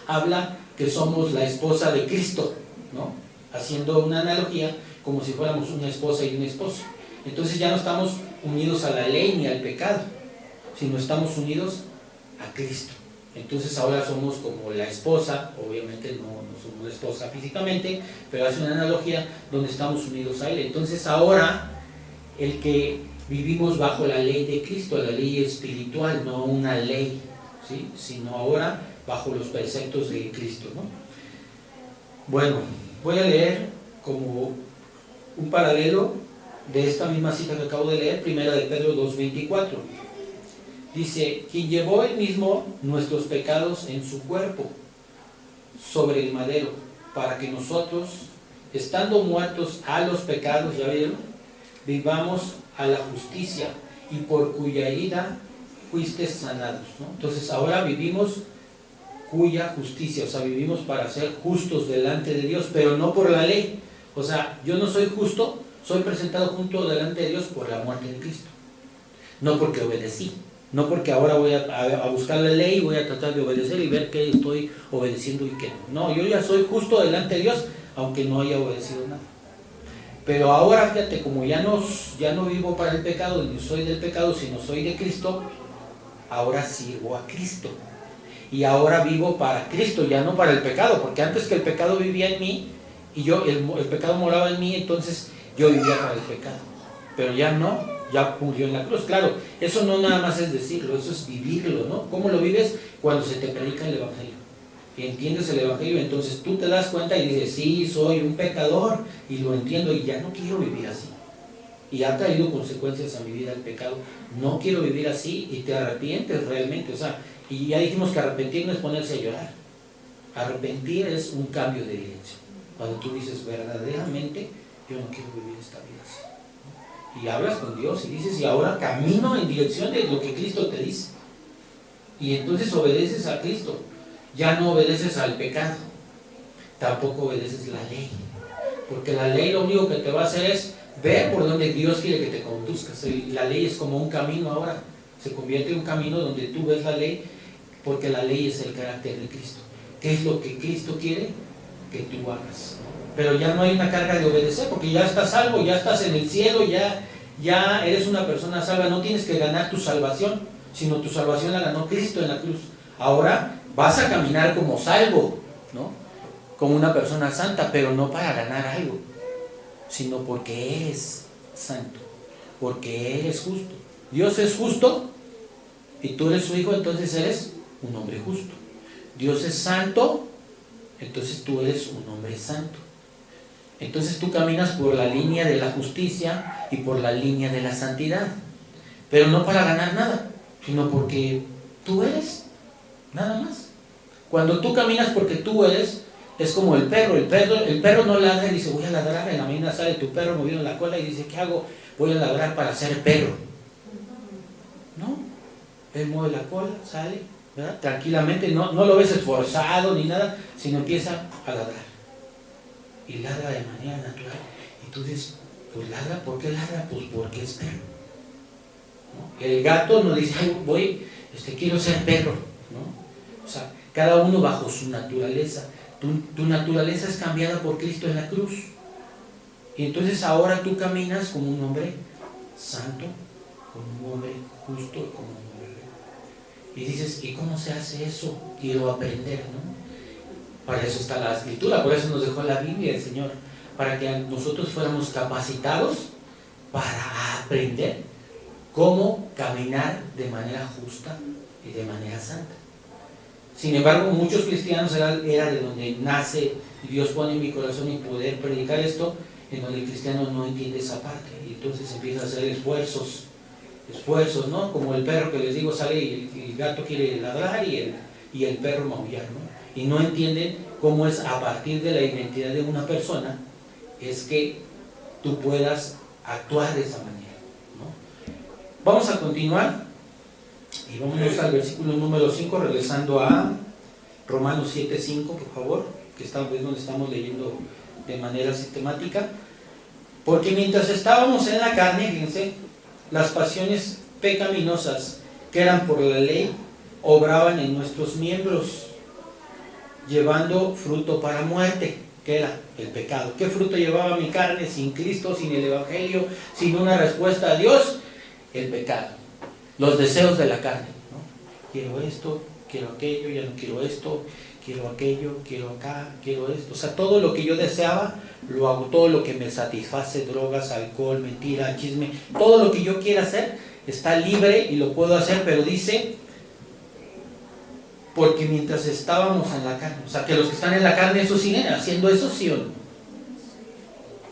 habla que somos la esposa de Cristo, ¿no? Haciendo una analogía como si fuéramos una esposa y un esposo. Entonces ya no estamos unidos a la ley ni al pecado, sino estamos unidos a Cristo. Entonces ahora somos como la esposa, obviamente no somos la esposa físicamente, pero hace una analogía donde estamos unidos a Él. Entonces ahora el que vivimos bajo la ley de Cristo, la ley espiritual, no una ley, ¿sí? Sino ahora bajo los preceptos de Cristo, ¿no? Bueno, voy a leer como un paralelo de esta misma cita que acabo de leer, primera de Pedro 2:24. Dice, quien llevó él mismo nuestros pecados en su cuerpo sobre el madero, para que nosotros, estando muertos a los pecados, ya vieron, vivamos a la justicia, y por cuya herida fuisteis sanados, ¿no? Entonces ahora vivimos cuya justicia, o sea, vivimos para ser justos delante de Dios, pero no por la ley. O sea, yo no soy justo, soy presentado junto delante de Dios por la muerte de Cristo, no porque obedecí. No porque ahora voy a buscar la ley y voy a tratar de obedecer y ver qué estoy obedeciendo y qué no. No, yo ya soy justo delante de Dios, aunque no haya obedecido nada. Pero ahora fíjate, como ya no vivo para el pecado, ni soy del pecado, sino soy de Cristo, ahora sirvo a Cristo. Y ahora vivo para Cristo, ya no para el pecado, porque antes que el pecado vivía en mí, y el pecado moraba en mí, entonces yo vivía para el pecado. Pero ya no. Ya murió en la cruz, claro, eso no nada más es decirlo, eso es vivirlo, ¿no? ¿Cómo lo vives? Cuando se te predica el Evangelio, y entiendes el Evangelio, entonces tú te das cuenta y dices, sí, soy un pecador, y lo entiendo, y ya no quiero vivir así, y ha traído consecuencias a mi vida el pecado, no quiero vivir así, y te arrepientes realmente, o sea, y ya dijimos que arrepentir no es ponerse a llorar, arrepentir es un cambio de dirección, cuando tú dices, verdaderamente, yo no quiero vivir esta vida así. Y hablas con Dios y dices, y ahora camino en dirección de lo que Cristo te dice. Y entonces obedeces a Cristo. Ya no obedeces al pecado. Tampoco obedeces la ley. Porque la ley lo único que te va a hacer es ver por donde Dios quiere que te conduzcas. La ley es como un camino ahora. Se convierte en un camino donde tú ves la ley, porque la ley es el carácter de Cristo. ¿Qué es lo que Cristo quiere? Que tú hagas. Pero ya no hay una carga de obedecer, porque ya estás salvo, ya estás en el cielo, ya eres una persona salva, no tienes que ganar tu salvación, sino tu salvación la ganó Cristo en la cruz. Ahora vas a caminar como salvo, ¿no? Como una persona santa, pero no para ganar algo, sino porque eres santo, porque eres justo. Dios es justo y tú eres su hijo, entonces eres un hombre justo. Dios es santo, entonces tú eres un hombre santo. Entonces tú caminas por la línea de la justicia y por la línea de la santidad, pero no para ganar nada, sino porque tú eres, nada más. Cuando tú caminas porque tú eres, es como el perro no ladra y dice, voy a ladrar. En la mañana sale tu perro moviendo la cola y dice, ¿qué hago? Voy a ladrar para ser perro. No, él mueve la cola, sale, ¿verdad? Tranquilamente, no lo ves esforzado ni nada, sino empieza a ladrar. Y ladra de manera natural. Y tú dices, pues ladra, ¿por qué ladra? Pues porque es perro, ¿no? El gato no dice, quiero ser perro, ¿no? O sea, cada uno bajo su naturaleza. Tu naturaleza es cambiada por Cristo en la cruz. Y entonces ahora tú caminas como un hombre santo, como un hombre justo, como un hombre recto. Y dices, ¿y cómo se hace eso? Quiero aprender, ¿no? Para eso está la Escritura, por eso nos dejó la Biblia el Señor, para que nosotros fuéramos capacitados para aprender cómo caminar de manera justa y de manera santa. Sin embargo, muchos cristianos era de donde nace, y Dios pone en mi corazón y poder predicar esto, en donde el cristiano no entiende esa parte, y entonces empieza a hacer esfuerzos, ¿no? Como el perro que les digo sale y el gato quiere ladrar y y el perro maullar, ¿no? Y no entienden cómo es a partir de la identidad de una persona es que tú puedas actuar de esa manera, ¿no? Vamos a continuar y vámonos al versículo número 5, regresando a Romanos 7:5, por favor, que es donde estamos leyendo de manera sistemática. Porque mientras estábamos en la carne, fíjense, las pasiones pecaminosas que eran por la ley obraban en nuestros miembros, llevando fruto para muerte, que era el pecado. ¿Qué fruto llevaba mi carne sin Cristo, sin el Evangelio, sin una respuesta a Dios? El pecado, los deseos de la carne, ¿no? Quiero esto, quiero aquello, ya no quiero esto, quiero aquello, quiero acá, quiero esto. O sea, todo lo que yo deseaba, lo hago. Todo lo que me satisface, drogas, alcohol, mentira, chisme, todo lo que yo quiera hacer, está libre y lo puedo hacer, pero dice, porque mientras estábamos en la carne, o sea, que los que están en la carne, eso siguen haciendo eso, sí o no.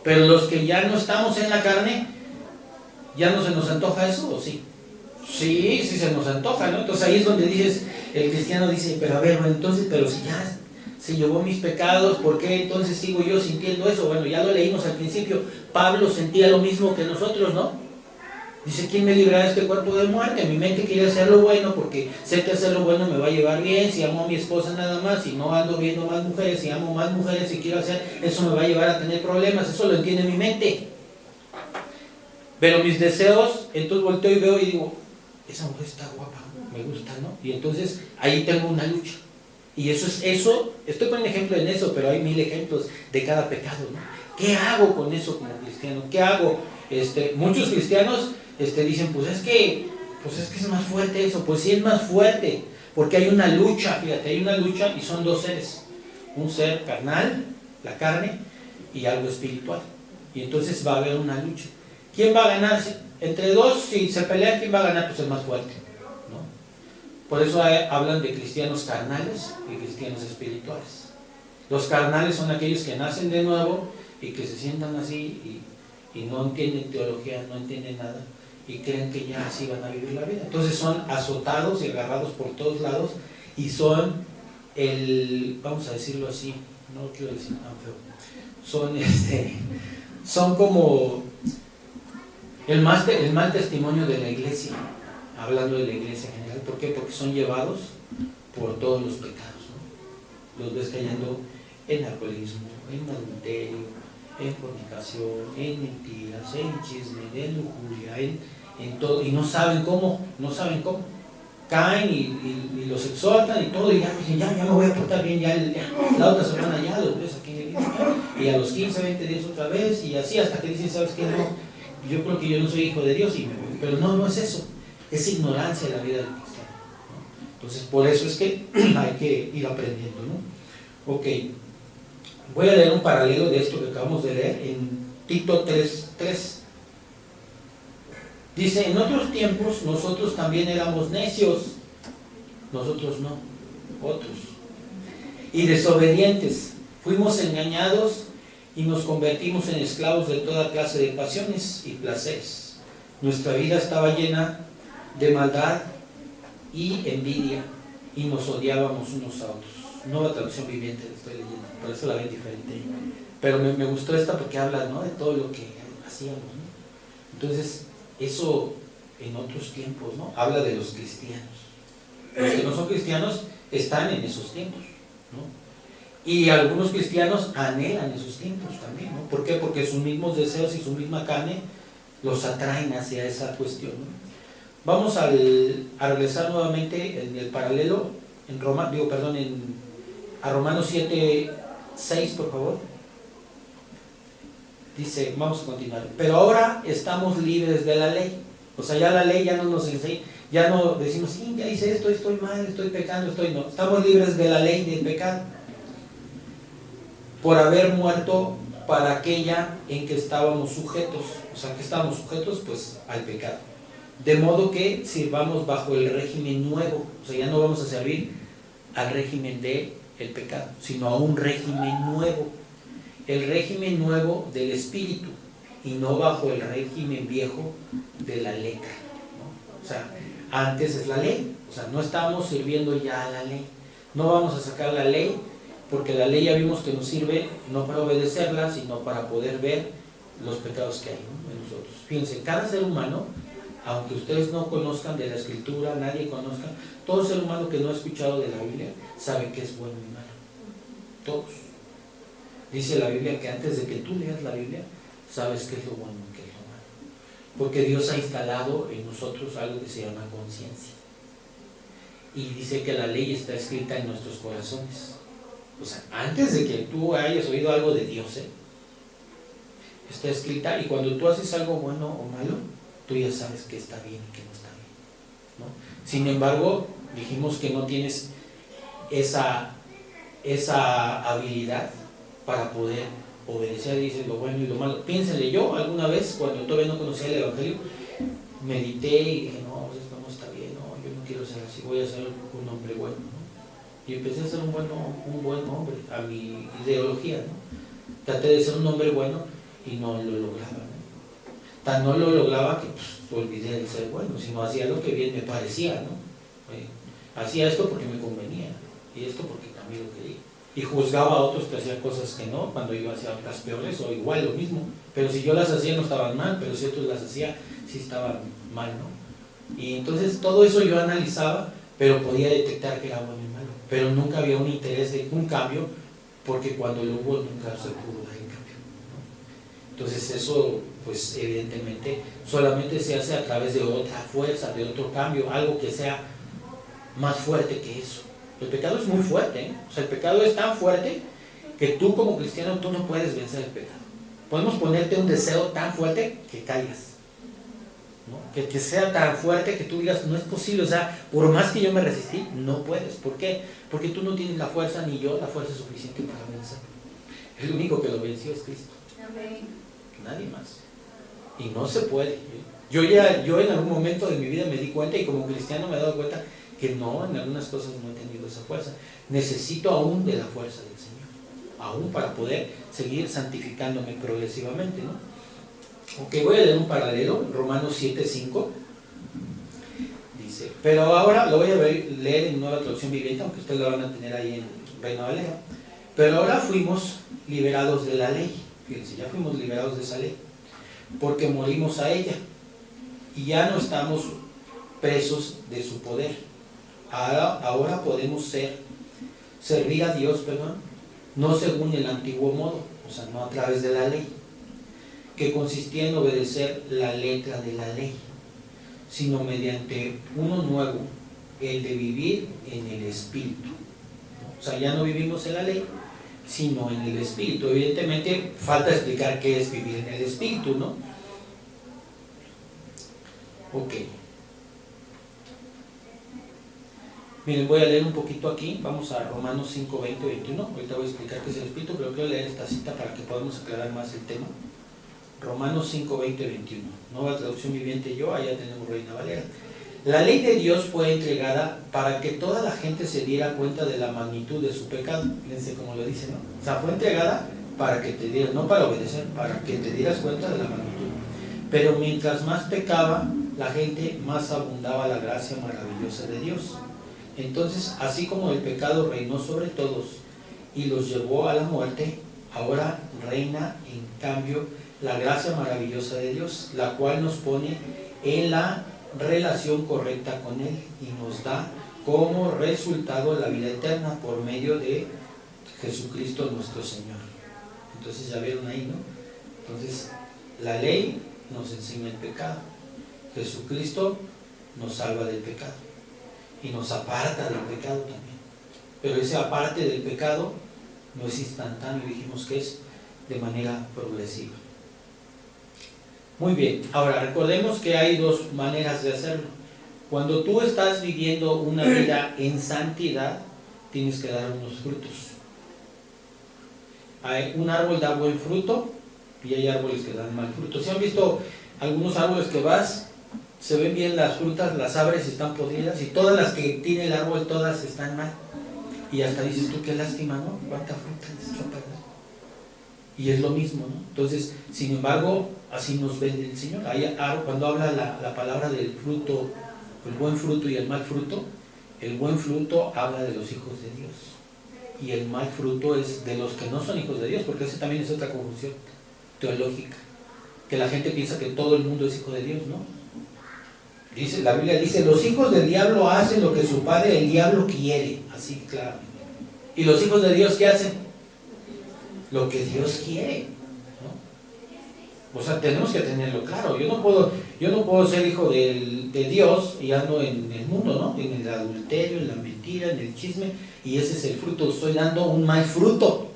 Pero los que ya no estamos en la carne, ¿ya no se nos antoja eso o sí? Sí, sí se nos antoja, ¿no? Entonces ahí es donde dices, el cristiano dice, pero a ver, bueno, entonces, pero si ya se llevó mis pecados, ¿por qué entonces sigo yo sintiendo eso? Bueno, ya lo leímos al principio, Pablo sentía lo mismo que nosotros, ¿no? Dice, ¿quién me librará de este cuerpo de muerte? Mi mente quiere hacer lo bueno porque sé que hacer lo bueno me va a llevar bien. Si amo a mi esposa nada más, si no ando viendo más mujeres, si amo más mujeres, si quiero hacer, eso me va a llevar a tener problemas. Eso lo entiende mi mente. Pero mis deseos, entonces volteo y veo y digo, esa mujer está guapa, me gusta, ¿no? Y entonces ahí tengo una lucha. Y eso, estoy poniendo ejemplo en eso, pero hay 1000 ejemplos de cada pecado, ¿no? ¿Qué hago con eso como cristiano? ¿Qué hago? Muchos cristianos dicen, pues es que es más fuerte eso. Pues sí es más fuerte, porque hay una lucha, fíjate, hay una lucha y son dos seres. Un ser carnal, la carne, y algo espiritual. Y entonces va a haber una lucha. ¿Quién va a ganar? Entre dos, si se pelean, ¿quién va a ganar? Pues el más fuerte, ¿no? Por eso hablan de cristianos carnales y cristianos espirituales. Los carnales son aquellos que nacen de nuevo y que se sientan así y no entienden teología, no entienden nada y creen que ya así van a vivir la vida. Entonces son azotados y agarrados por todos lados y son vamos a decirlo así, no lo quiero decir tan feo, son como el mal testimonio de la iglesia, hablando de la iglesia en general. ¿Por qué? Porque son llevados por todos los pecados, ¿no? Los ves cayendo en alcoholismo, en adulterio, en fornicación, en mentiras, en chisme, en lujuria, en todo, y no saben cómo, caen y los exhortan y todo, y ya me voy a portar bien, ya la otra semana ya los ves aquí en la iglesia, y a los 15, 20 días otra vez, y así hasta que dicen, ¿sabes qué? No, yo creo que yo no soy hijo de Dios, pero no es eso, es ignorancia de la vida del cristiano, ¿no? Entonces por eso es que hay que ir aprendiendo, ¿no? Ok. Voy a leer un paralelo de esto que acabamos de leer en Tito 3:3. Dice, en otros tiempos nosotros también éramos necios, nosotros no, otros, y desobedientes, fuimos engañados y nos convertimos en esclavos de toda clase de pasiones y placeres. Nuestra vida estaba llena de maldad y envidia y nos odiábamos unos a otros. Nueva traducción viviente la estoy leyendo, por eso la ven diferente. Pero me gustó esta porque habla, ¿no?, de todo lo que hacíamos, ¿no? Entonces, eso en otros tiempos, ¿no? Habla de los cristianos. Los que no son cristianos están en esos tiempos, ¿no? Y algunos cristianos anhelan esos tiempos también, ¿no? ¿Por qué? Porque sus mismos deseos y su misma carne los atraen hacia esa cuestión, ¿no? Vamos a regresar nuevamente en el paralelo a Romanos 7:6, por favor. Dice, vamos a continuar. Pero ahora estamos libres de la ley. O sea, ya la ley ya no nos enseña, ya no decimos, sí, ya hice esto, estoy mal, estoy pecando, no. Estamos libres de la ley del pecado. Por haber muerto para aquella en que estábamos sujetos. O sea, ¿qué estábamos sujetos? Pues al pecado. De modo que sirvamos bajo el régimen nuevo. O sea, ya no vamos a servir al régimen del pecado, sino a un régimen nuevo. El régimen nuevo del espíritu y no bajo el régimen viejo de la letra, ¿no? O sea, antes es la ley. O sea, no estamos sirviendo ya a la ley. No vamos a sacar la ley, porque la ley ya vimos que nos sirve no para obedecerla, sino para poder ver los pecados que hay, ¿no?, en nosotros. Fíjense, cada ser humano, aunque ustedes no conozcan de la Escritura, nadie conozca, todo ser humano que no ha escuchado de la Biblia sabe que es bueno y malo. Todos. Dice la Biblia que antes de que tú leas la Biblia, sabes qué es lo bueno y qué es lo malo. Porque Dios ha instalado en nosotros algo que se llama conciencia. Y dice que la ley está escrita en nuestros corazones. O sea, antes de que tú hayas oído algo de Dios, está escrita, y cuando tú haces algo bueno o malo, tú ya sabes que está bien y que no está bien, ¿no? Sin embargo, dijimos que no tienes esa habilidad para poder obedecer, dices lo bueno y lo malo. Piénsenle, yo alguna vez, cuando todavía no conocía el Evangelio, medité y dije, no, esto no está bien, no, yo no quiero ser así, voy a ser un hombre bueno, ¿no? Y empecé a ser un buen hombre, a mi ideología, ¿no? Traté de ser un hombre bueno y no lo lograba, ¿no? Tan no lo lograba que pues, olvidé de ser bueno, sino hacía lo que bien me parecía, ¿no? Hacía esto porque me convenía, y esto porque también lo quería. Y juzgaba a otros que hacían cosas que no, cuando yo hacía otras peores, o igual lo mismo. Pero si yo las hacía no estaban mal, pero si otros las hacía, sí estaban mal, ¿no? Y entonces todo eso yo analizaba, pero podía detectar que era bueno y malo. Pero nunca había un interés de un cambio, porque cuando lo hubo nunca se pudo dar el cambio, ¿no? Entonces eso, pues evidentemente, solamente se hace a través de otra fuerza, de otro cambio, algo que sea más fuerte que eso. El pecado es muy fuerte, ¿eh? O sea, el pecado es tan fuerte que tú como cristiano, tú no puedes vencer el pecado. Podemos ponerte un deseo tan fuerte que caigas, ¿no? Que sea tan fuerte que tú digas, no es posible, o sea, por más que yo me resistí, no puedes. ¿Por qué? Porque tú no tienes la fuerza, ni yo, la fuerza suficiente para vencer. El único que lo venció es Cristo. Amén. Nadie más. Y no se puede. Yo en algún momento de mi vida me di cuenta, y como cristiano me he dado cuenta que no, en algunas cosas no he tenido esa fuerza. Necesito aún de la fuerza del Señor, aún para poder seguir santificándome progresivamente, ¿no? Ok, voy a leer un paralelo, Romanos 7:5. Dice, pero ahora, lo voy a leer en Nueva Traducción Viviente, aunque ustedes lo van a tener ahí en Reina Valera. Pero ahora fuimos liberados de la ley. Fíjense, ya fuimos liberados de esa ley, porque morimos a ella, y ya no estamos presos de su poder. Ahora podemos servir a Dios, no según el antiguo modo, o sea, no a través de la ley, que consistía en obedecer la letra de la ley, sino mediante uno nuevo, el de vivir en el Espíritu. O sea, ya no vivimos en la ley, sino en el Espíritu. Evidentemente, falta explicar qué es vivir en el Espíritu, ¿no? Ok. Miren, voy a leer un poquito aquí, vamos a Romanos 5, 20, 21, ahorita voy a explicar qué es el Espíritu, pero quiero leer esta cita para que podamos aclarar más el tema. Romanos 5, 20, 21, Nueva Traducción Viviente, allá tenemos Reina Valera. La ley de Dios fue entregada para que toda la gente se diera cuenta de la magnitud de su pecado. Fíjense cómo lo dice, ¿no? O sea, fue entregada para que te dieras, no para obedecer, para que te dieras cuenta de la magnitud. Pero mientras más pecaba la gente, más abundaba la gracia maravillosa de Dios. Entonces, así como el pecado reinó sobre todos y los llevó a la muerte, ahora reina en cambio la gracia maravillosa de Dios, la cual nos pone en la relación correcta con Él y nos da como resultado la vida eterna por medio de Jesucristo nuestro Señor. Entonces ya vieron ahí, ¿no? Entonces la ley nos enseña el pecado, Jesucristo nos salva del pecado y nos aparta del pecado también. Pero ese aparte del pecado no es instantáneo, dijimos que es de manera progresiva. Muy bien, ahora recordemos que hay dos maneras de hacerlo. Cuando tú estás viviendo una vida en santidad, tienes que dar unos frutos. Un árbol da buen fruto y hay árboles que dan mal fruto. ¿Se han visto algunos árboles que vas? Se ven bien las frutas, las abres y están podridas, y todas las que tiene el árbol, todas están mal. Y hasta dices tú, qué lástima, ¿no? ¿Cuánta fruta les echó a perder? Y es lo mismo, ¿no? Entonces, sin embargo, así nos ve el Señor. Cuando habla la palabra del fruto, el buen fruto y el mal fruto, El buen fruto habla de los hijos de Dios. Y el mal fruto es de los que no son hijos de Dios, porque esa también es otra confusión teológica. Que la gente piensa que todo el mundo es hijo de Dios, ¿no? Dice, la Biblia dice, los hijos del diablo hacen lo que su padre el diablo quiere. Así, claro. ¿Y los hijos de Dios qué hacen? Lo que Dios quiere, ¿no? O sea, tenemos que tenerlo claro. Yo no puedo ser hijo de Dios y ando en el mundo, ¿no? En el adulterio, en la mentira, en el chisme, y ese es el fruto. Estoy dando un mal fruto.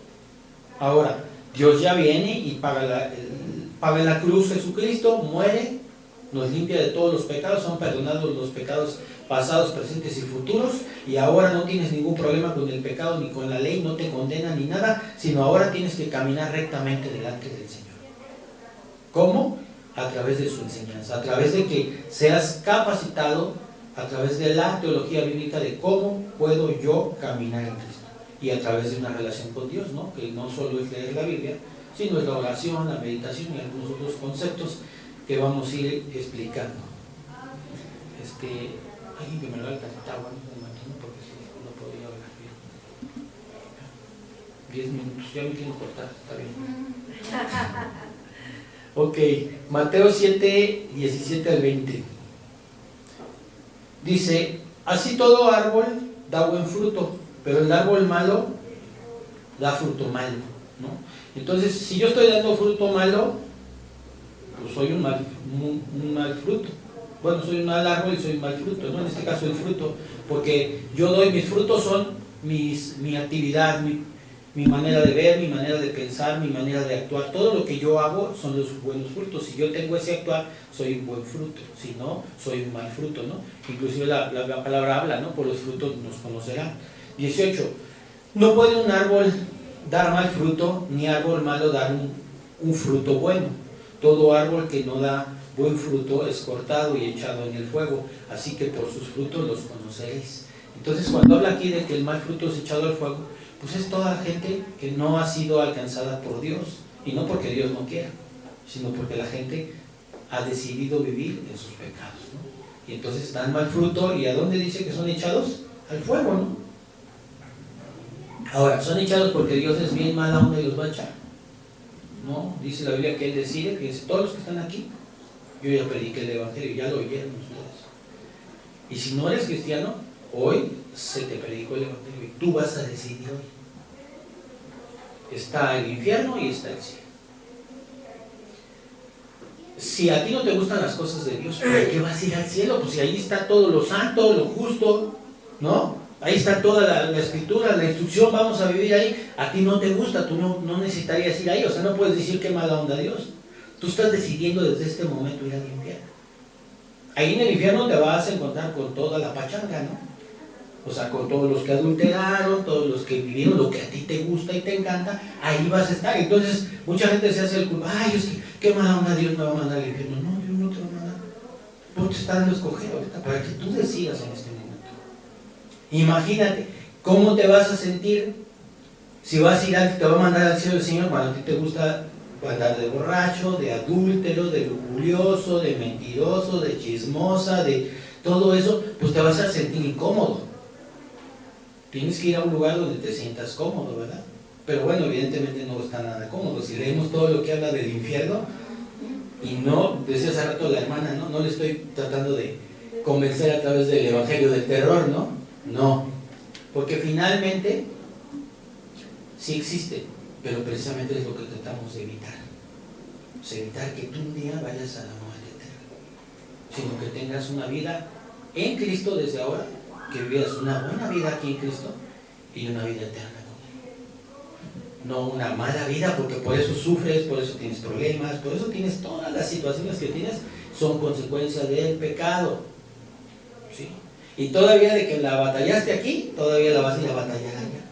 Ahora, Dios ya viene y paga en la cruz Jesucristo, muere, nos limpia de todos los pecados, son perdonados los pecados pasados, presentes y futuros, y ahora no tienes ningún problema con el pecado ni con la ley, no te condena ni nada, sino ahora tienes que caminar rectamente delante del Señor. ¿Cómo? A través de su enseñanza, a través de que seas capacitado, a través de la teología bíblica de cómo puedo yo caminar en Cristo, y a través de una relación con Dios, ¿no? Que no solo es leer la Biblia, sino es la oración, la meditación y algunos otros conceptos que vamos a ir explicando. Alguien que me lo haga agua, ¿no? Porque si no podría hablar bien. 10 minutos, ya me quiero cortar, está bien. Ok, Mateo 7, 17 al 20. Dice, así todo árbol da buen fruto, pero el árbol malo da fruto malo, ¿no? Entonces, si yo estoy dando fruto malo, pues soy un mal fruto. Bueno, soy un mal árbol y soy un mal fruto, ¿no? En este caso el fruto, porque yo doy, mis frutos son mi actividad, mi manera de ver, mi manera de pensar, mi manera de actuar. Todo lo que yo hago son los buenos frutos. Si yo tengo ese actuar, soy un buen fruto. Si no, soy un mal fruto, ¿no? Inclusive la palabra habla, ¿no? Por los frutos nos conocerán. 18. No puede un árbol dar mal fruto, ni árbol malo dar un fruto bueno. Todo árbol que no da buen fruto es cortado y echado en el fuego, así que por sus frutos los conoceréis. Entonces, cuando habla aquí de que el mal fruto es echado al fuego, pues es toda la gente que no ha sido alcanzada por Dios, y no porque Dios no quiera, sino porque la gente ha decidido vivir en sus pecados, ¿no? Y entonces dan mal fruto, ¿y a dónde dice que son echados? Al fuego, ¿no? Ahora, ¿son echados porque Dios es bien mala onda y los va a echar? No, dice la Biblia que Él decide, que todos los que están aquí, yo ya prediqué el Evangelio, ya lo oyeron ustedes. Y si no eres cristiano, hoy se te predicó el Evangelio y tú vas a decidir hoy. Está el infierno y está el cielo. Si a ti no te gustan las cosas de Dios, ¿por qué vas a ir al cielo? Pues si ahí está todo lo santo, lo justo, ¿no? Ahí está toda la escritura, la instrucción, vamos a vivir ahí. A ti no te gusta, tú no necesitarías ir ahí, o sea, no puedes decir qué mala onda Dios. Tú estás decidiendo desde este momento ir al infierno. Ahí en el infierno te vas a encontrar con toda la pachanga, ¿no? O sea, con todos los que adulteraron, todos los que vivieron lo que a ti te gusta y te encanta, ahí vas a estar. Entonces, mucha gente se hace el culpa, ay, es que qué mala onda Dios me va a mandar al infierno. No, Dios no te va a mandar. Vos te estás dando escoger ahorita para que tú decidas en este momento. Imagínate, ¿cómo te vas a sentir si vas a ir te va a mandar al cielo el Señor cuando a ti te gusta andar de borracho, de adúltero, de lujurioso, de mentiroso, de chismosa, de todo eso? Pues te vas a sentir incómodo. Tienes que ir a un lugar donde te sientas cómodo, ¿verdad? Pero bueno, evidentemente no está nada cómodo. Si leemos todo lo que habla del infierno, y no, decía hace rato la hermana, no le estoy tratando de convencer a través del evangelio del terror, ¿no? No, porque finalmente sí existe, pero precisamente es lo que tratamos de evitar. Es evitar que tú un día vayas a la muerte eterna, sino que tengas una vida en Cristo desde ahora, que vivas una buena vida aquí en Cristo y una vida eterna con Él. No una mala vida, porque por eso sufres, por eso tienes problemas, por eso tienes todas las situaciones que tienes, son consecuencia del pecado, ¿sí? Y todavía de que la batallaste aquí, todavía la vas a ir a batallar allá,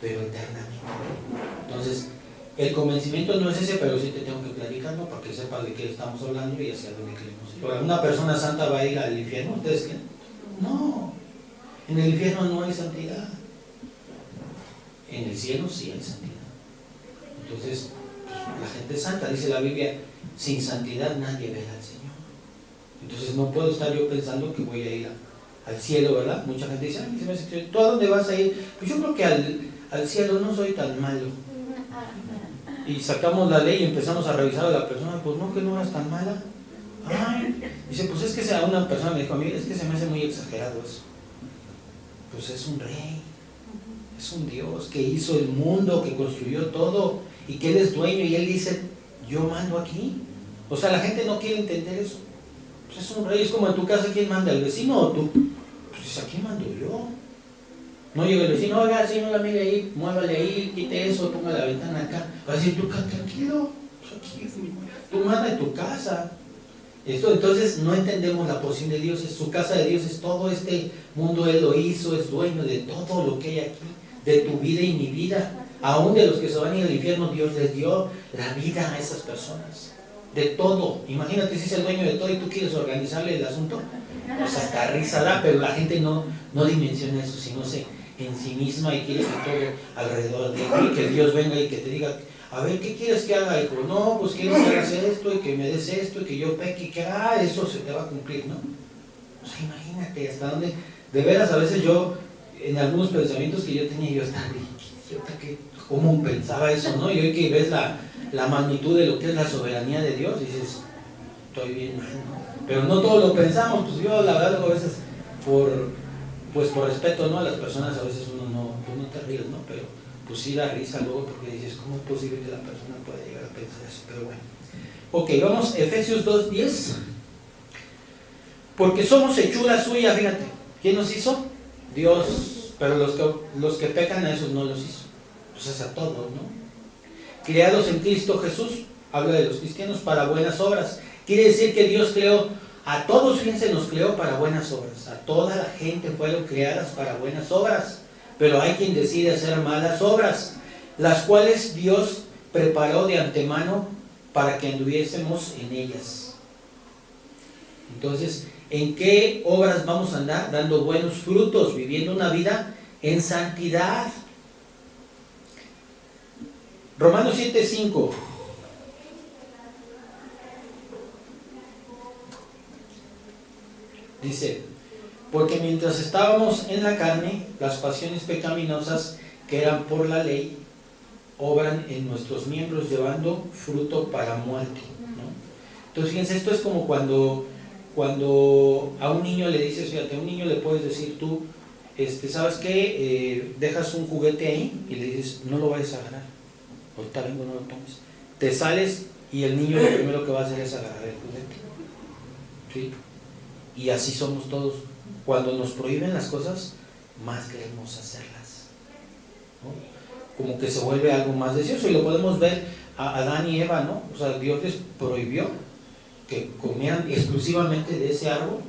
pero eternamente. Entonces, el convencimiento no es ese, pero sí te tengo que platicarlo para que sepas de qué estamos hablando y hacia dónde queremos ir. ¿Una persona santa va a ir al infierno? ¿Ustedes creen? No. En el infierno no hay santidad. En el cielo sí hay santidad. Entonces, pues, la gente santa, dice la Biblia, sin santidad nadie verá al Señor. Entonces no puedo estar yo pensando que voy a ir al cielo, ¿verdad? Mucha gente dice, ay, se me hace que ¿tú a dónde vas a ir? Pues yo creo que al cielo no soy tan malo. Y sacamos la ley y empezamos a revisar a la persona, pues no, que no eras tan mala. Ay, dice, pues es que sea una persona me dijo a mí, es que se me hace muy exagerado eso. Pues es un rey, es un Dios que hizo el mundo, que construyó todo y que Él es dueño y Él dice, yo mando aquí. O sea, la gente no quiere entender eso. Pues es un rey, es como en tu casa, ¿quién manda? ¿El vecino o tú? Pues aquí mando yo. No llega el vecino, oiga, si no la mire ahí, muévale ahí, quite eso, ponga la ventana acá. Va a decir, tú tranquilo, aquí, tú manda en tu casa. Esto, entonces no entendemos la posición de Dios, es su casa de Dios, es todo este mundo, Él lo hizo, es dueño de todo lo que hay aquí, de tu vida y mi vida. Aún de los que se van a ir al infierno, Dios les dio la vida a esas personas. De todo. Imagínate si es el dueño de todo y tú quieres organizarle el asunto. Pues hasta risa da, pero la gente no dimensiona eso, sino se en sí misma y quiere que todo alrededor de ti, que Dios venga y que te diga, a ver, ¿qué quieres que haga, hijo? No, pues quiero que hagas esto y que me des esto y que yo peque y que eso se te va a cumplir, ¿no? O sea, imagínate hasta dónde, de veras a veces yo, en algunos pensamientos que yo tenía, yo estaba, ¿cómo pensaba eso, no? Y hoy que ves la magnitud de lo que es la soberanía de Dios, dices, estoy bien mal, ¿no? Pero no todos lo pensamos, pues yo la verdad a veces por respeto, ¿no? A las personas a veces uno no te ríes, ¿no? Pero pues sí da risa luego porque dices, ¿cómo es posible que la persona pueda llegar a pensar eso? Pero bueno. Ok, vamos, Efesios 2:10. Porque somos hechura suya, fíjate. ¿Quién nos hizo? Dios. Pero los que pecan a esos no los hizo. Pues es a todos, ¿no? Creados en Cristo Jesús, habla de los cristianos, para buenas obras. Quiere decir que Dios creó a todos, fíjense, nos creó para buenas obras. A toda la gente fueron creadas para buenas obras. Pero hay quien decide hacer malas obras, las cuales Dios preparó de antemano para que anduviésemos en ellas. Entonces, ¿en qué obras vamos a andar? Dando buenos frutos, viviendo una vida en santidad. Romanos 7:5. Dice, porque mientras estábamos en la carne, las pasiones pecaminosas que eran por la ley, obran en nuestros miembros llevando fruto para muerte, ¿no? Entonces fíjense, esto es como cuando a un niño le dices, fíjate, a un niño le puedes decir tú, ¿sabes qué? Dejas un juguete ahí y le dices, no lo vayas a agarrar, ahorita vengo, no lo tomes. Te sales y el niño lo primero que va a hacer es agarrar el juguete, ¿sí? Y así somos todos. Cuando nos prohíben las cosas, más queremos hacerlas, ¿no? Como que se vuelve algo más deseoso. Y lo podemos ver a Adán y Eva, ¿no? O sea, Dios les prohibió que comieran exclusivamente de ese árbol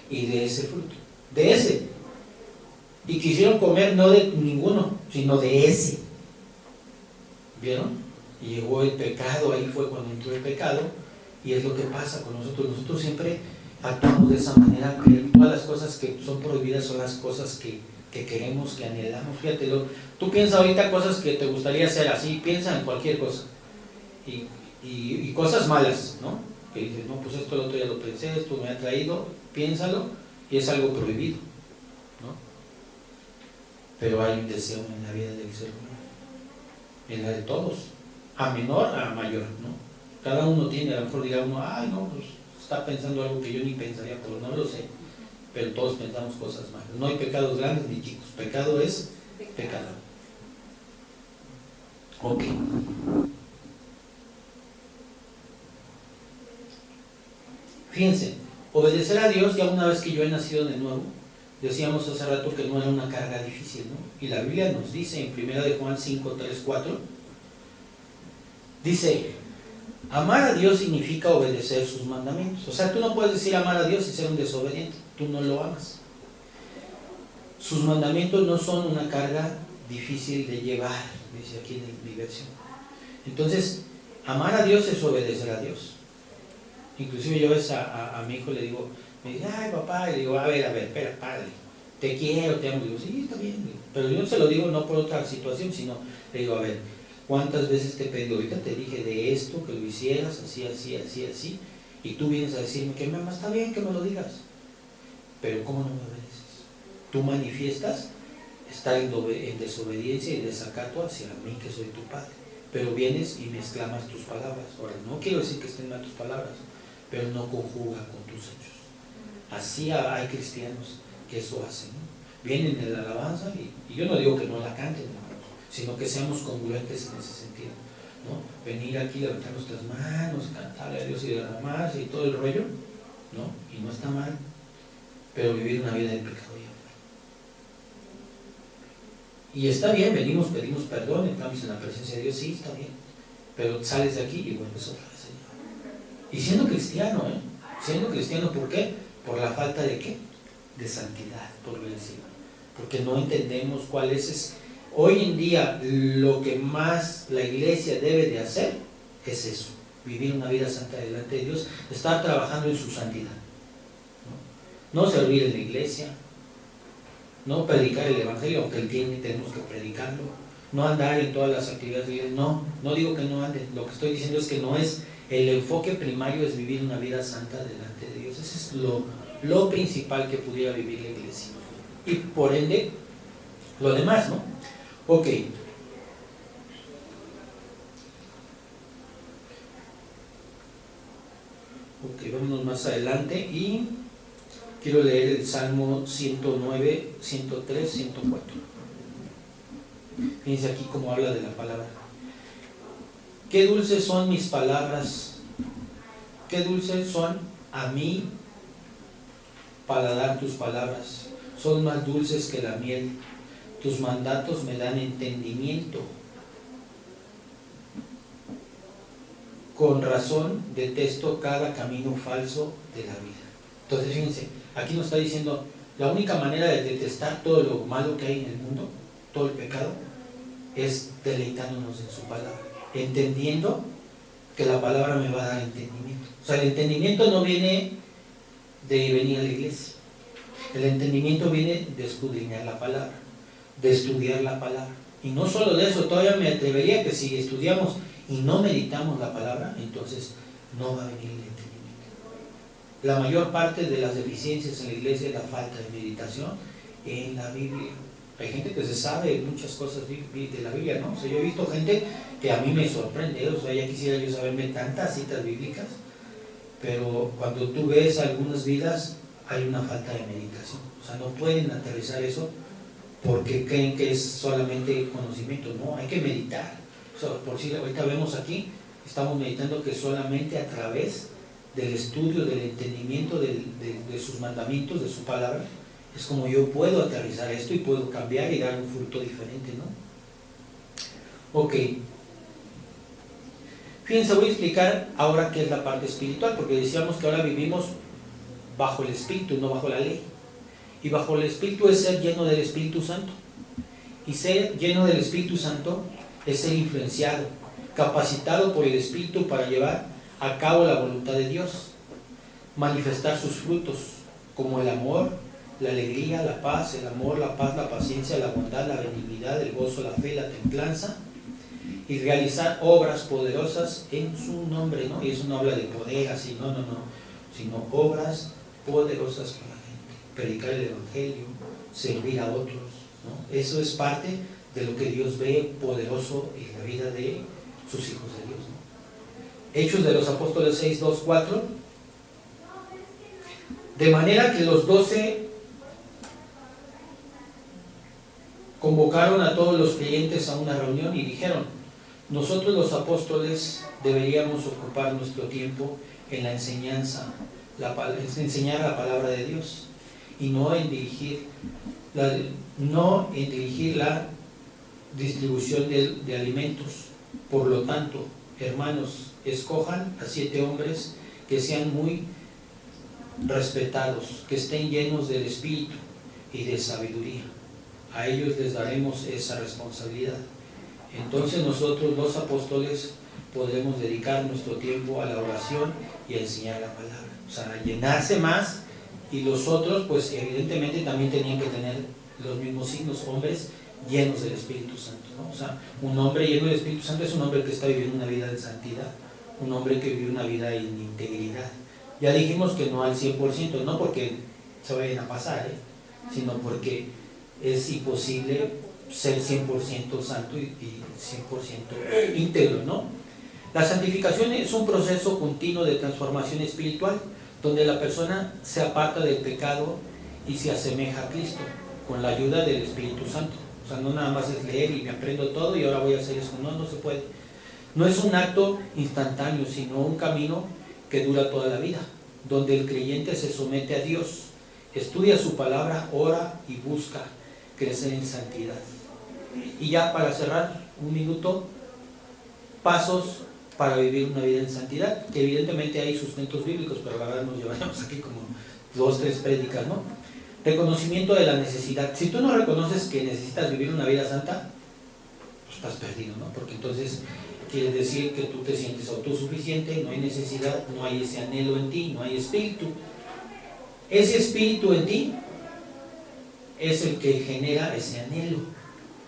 y de ese fruto. De ese. Y quisieron comer no de ninguno, sino de ese. ¿Vieron? Y llegó el pecado, ahí fue cuando entró el pecado. Y es lo que pasa con nosotros. Nosotros siempre actuamos de esa manera, que todas las cosas que son prohibidas son las cosas que queremos, que anhelamos. Fíjate, tú piensas ahorita cosas que te gustaría hacer así, piensa en cualquier cosa y cosas malas, ¿no? Que dices, no, pues esto, lo otro ya lo pensé, esto me ha traído, piénsalo y es algo prohibido, ¿no? Pero hay un deseo en la vida del ser humano, en la de todos, a menor a mayor, ¿no? Cada uno tiene, a lo mejor dirá uno, ay no, pues está pensando algo que yo ni pensaría, pero no lo sé. Pero todos pensamos cosas malas. No hay pecados grandes ni chicos. Pecado es pecado. Ok. Fíjense, obedecer a Dios ya una vez que yo he nacido de nuevo, decíamos hace rato que no era una carga difícil, ¿no? Y la Biblia nos dice en 1 de Juan 5, 3, 4, dice, amar a Dios significa obedecer sus mandamientos. O sea, tú no puedes decir amar a Dios y ser un desobediente. Tú no lo amas. Sus mandamientos no son una carga difícil de llevar, dice aquí en mi versión. Entonces, amar a Dios es obedecer a Dios. Inclusive yo a mi hijo le digo, me dice, ay papá, y le digo, a ver, espera, padre, te quiero, te amo. Le digo, sí, está bien. Pero yo no se lo digo no por otra situación, sino le digo, a ver, ¿cuántas veces te pedí? Ahorita te dije de esto, que lo hicieras, así, y tú vienes a decirme que me amas, está bien que me lo digas, pero ¿cómo no me obedeces? tú manifiestas estar en desobediencia y desacato hacia mí que soy tu Padre. Pero vienes y me exclamas tus palabras. Ahora, no quiero decir que estén mal tus palabras, pero no conjuga con tus hechos. Así hay cristianos que eso hacen, ¿no? Vienen en la alabanza y yo no digo que no la canten, hermanos, sino que seamos congruentes en ese sentido, ¿no? Venir aquí, levantar nuestras manos, cantarle a Dios y derramarse y todo el rollo, ¿no? Y no está mal, pero vivir una vida de pecado ya. Y está bien, venimos, pedimos perdón, entramos en la presencia de Dios, sí, está bien, pero sales de aquí y vuelves otra vez allá. Y siendo cristiano, siendo cristiano, ¿por qué? Por la falta de ¿qué? De santidad, por decirlo. Porque no entendemos cuál es. Hoy en día lo que más la iglesia debe de hacer es eso, vivir una vida santa delante de Dios, estar trabajando en su santidad, no servir en la iglesia, no predicar el evangelio, aunque tenemos que predicarlo, no andar en todas las actividades de Dios, no digo que no ande, lo que estoy diciendo es que no es el enfoque primario, es vivir una vida santa delante de Dios. Ese es lo principal que pudiera vivir la iglesia, y por ende lo demás, ¿no? Ok, vámonos más adelante y quiero leer el Salmo 109, 103, 104. Fíjense aquí cómo habla de la palabra. Qué dulces son mis palabras, qué dulces son a mí paladar tus palabras, son más dulces que la miel, tus mandatos me dan entendimiento. Con razón detesto cada camino falso de la vida. Entonces fíjense, aquí nos está diciendo, la única manera de detestar todo lo malo que hay en el mundo, todo el pecado, es deleitándonos en su palabra, entendiendo que la palabra me va a dar entendimiento. O sea, el entendimiento no viene de venir a la iglesia, el entendimiento viene de escudriñar la palabra, de estudiar la palabra. Y no solo de eso, todavía me atrevería que si estudiamos y no meditamos la palabra, entonces no va a venir el entendimiento. La mayor parte de las deficiencias en la iglesia es la falta de meditación en la Biblia. Hay gente que se sabe muchas cosas de la Biblia, ¿no? O sea, yo he visto gente que a mí me sorprende, o sea, ya quisiera yo saberme tantas citas bíblicas, pero cuando tú ves algunas vidas hay una falta de meditación. O sea, no pueden aterrizar eso porque creen que es solamente conocimiento. No, hay que meditar. O sea, por si ahorita vemos aquí, estamos meditando que solamente a través del estudio, del entendimiento de sus mandamientos, de su palabra, es como yo puedo aterrizar esto y puedo cambiar y dar un fruto diferente, ¿no? Ok. Fíjense, voy a explicar ahora qué es la parte espiritual, porque decíamos que ahora vivimos bajo el Espíritu, no bajo la ley. Y bajo el Espíritu es ser lleno del Espíritu Santo. Y ser lleno del Espíritu Santo es ser influenciado, capacitado por el Espíritu para llevar a cabo la voluntad de Dios, manifestar sus frutos, como el amor, la alegría, la paz, el amor, la paz, la paciencia, la bondad, la benignidad, el gozo, la fe, la templanza, y realizar obras poderosas en su nombre, ¿no? Y eso no habla de poder así, no, sino obras poderosas para la gente, predicar el evangelio, servir a otros, ¿no? Eso es parte de lo que Dios ve poderoso en la vida de sus hijos de Dios, ¿no? Hechos de los Apóstoles 6, 2, 4. De manera que los 12 convocaron a todos los creyentes a una reunión y dijeron: nosotros los deberíamos ocupar nuestro tiempo en la enseñanza, enseñar la palabra de Dios, y no en dirigir la distribución de alimentos. Por lo tanto, hermanos, escojan a 7 hombres que sean muy respetados, que estén llenos del Espíritu y de sabiduría. A ellos les daremos esa responsabilidad. Entonces nosotros los apóstoles podremos dedicar nuestro tiempo a la oración y a enseñar la palabra, o sea, a llenarse más. Y los otros, pues evidentemente también tenían que tener los mismos signos, hombres llenos del Espíritu Santo, ¿no? O sea, un hombre lleno del Espíritu Santo es un hombre que está viviendo una vida de santidad, un hombre que vive una vida en integridad. Ya dijimos que no al 100%, no porque se vayan a pasar, sino porque es imposible ser 100% santo y 100% íntegro, ¿no? La santificación es un proceso continuo de transformación espiritual, donde la persona se aparta del pecado y se asemeja a Cristo, con la ayuda del Espíritu Santo. O sea, no nada más es leer y me aprendo todo y ahora voy a hacer eso. No, no se puede. No es un acto instantáneo, sino un camino que dura toda la vida, donde el creyente se somete a Dios, estudia su palabra, ora y busca crecer en santidad. Y ya para cerrar un minuto, pasos para vivir una vida en santidad, que evidentemente hay sustentos bíblicos, pero la verdad nos llevaremos aquí como 2 o 3 prédicas, ¿no? Reconocimiento de la necesidad. Si tú no reconoces que necesitas vivir una vida santa, pues estás perdido, ¿no? Porque entonces quiere decir que tú te sientes autosuficiente, no hay necesidad, no hay ese anhelo en ti, no hay espíritu. Ese espíritu en ti es el que genera ese anhelo,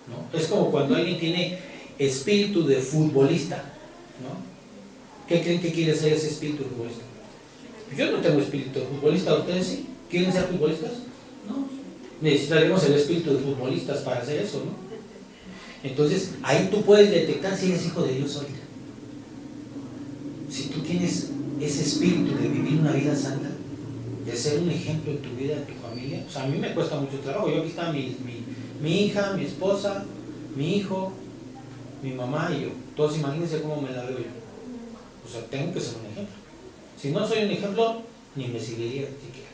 ¿no? Es como cuando alguien tiene espíritu de futbolista, ¿no? ¿Qué creen que quiere ser ese espíritu de futbolista? Yo no tengo espíritu de futbolista, ¿ustedes sí? ¿Quieren ser futbolistas? No. Necesitaremos el espíritu de futbolistas para hacer eso, ¿no? Entonces, ahí tú puedes detectar si eres hijo de Dios ahorita. Si tú tienes ese espíritu de vivir una vida santa, de ser un ejemplo en tu vida, en tu familia. O sea, a mí me cuesta mucho trabajo. Yo aquí está mi hija, mi esposa, mi hijo, mi mamá y yo. Todos imagínense cómo me la veo yo. O sea, tengo que ser un ejemplo. Si no soy un ejemplo, ni me seguiría siquiera,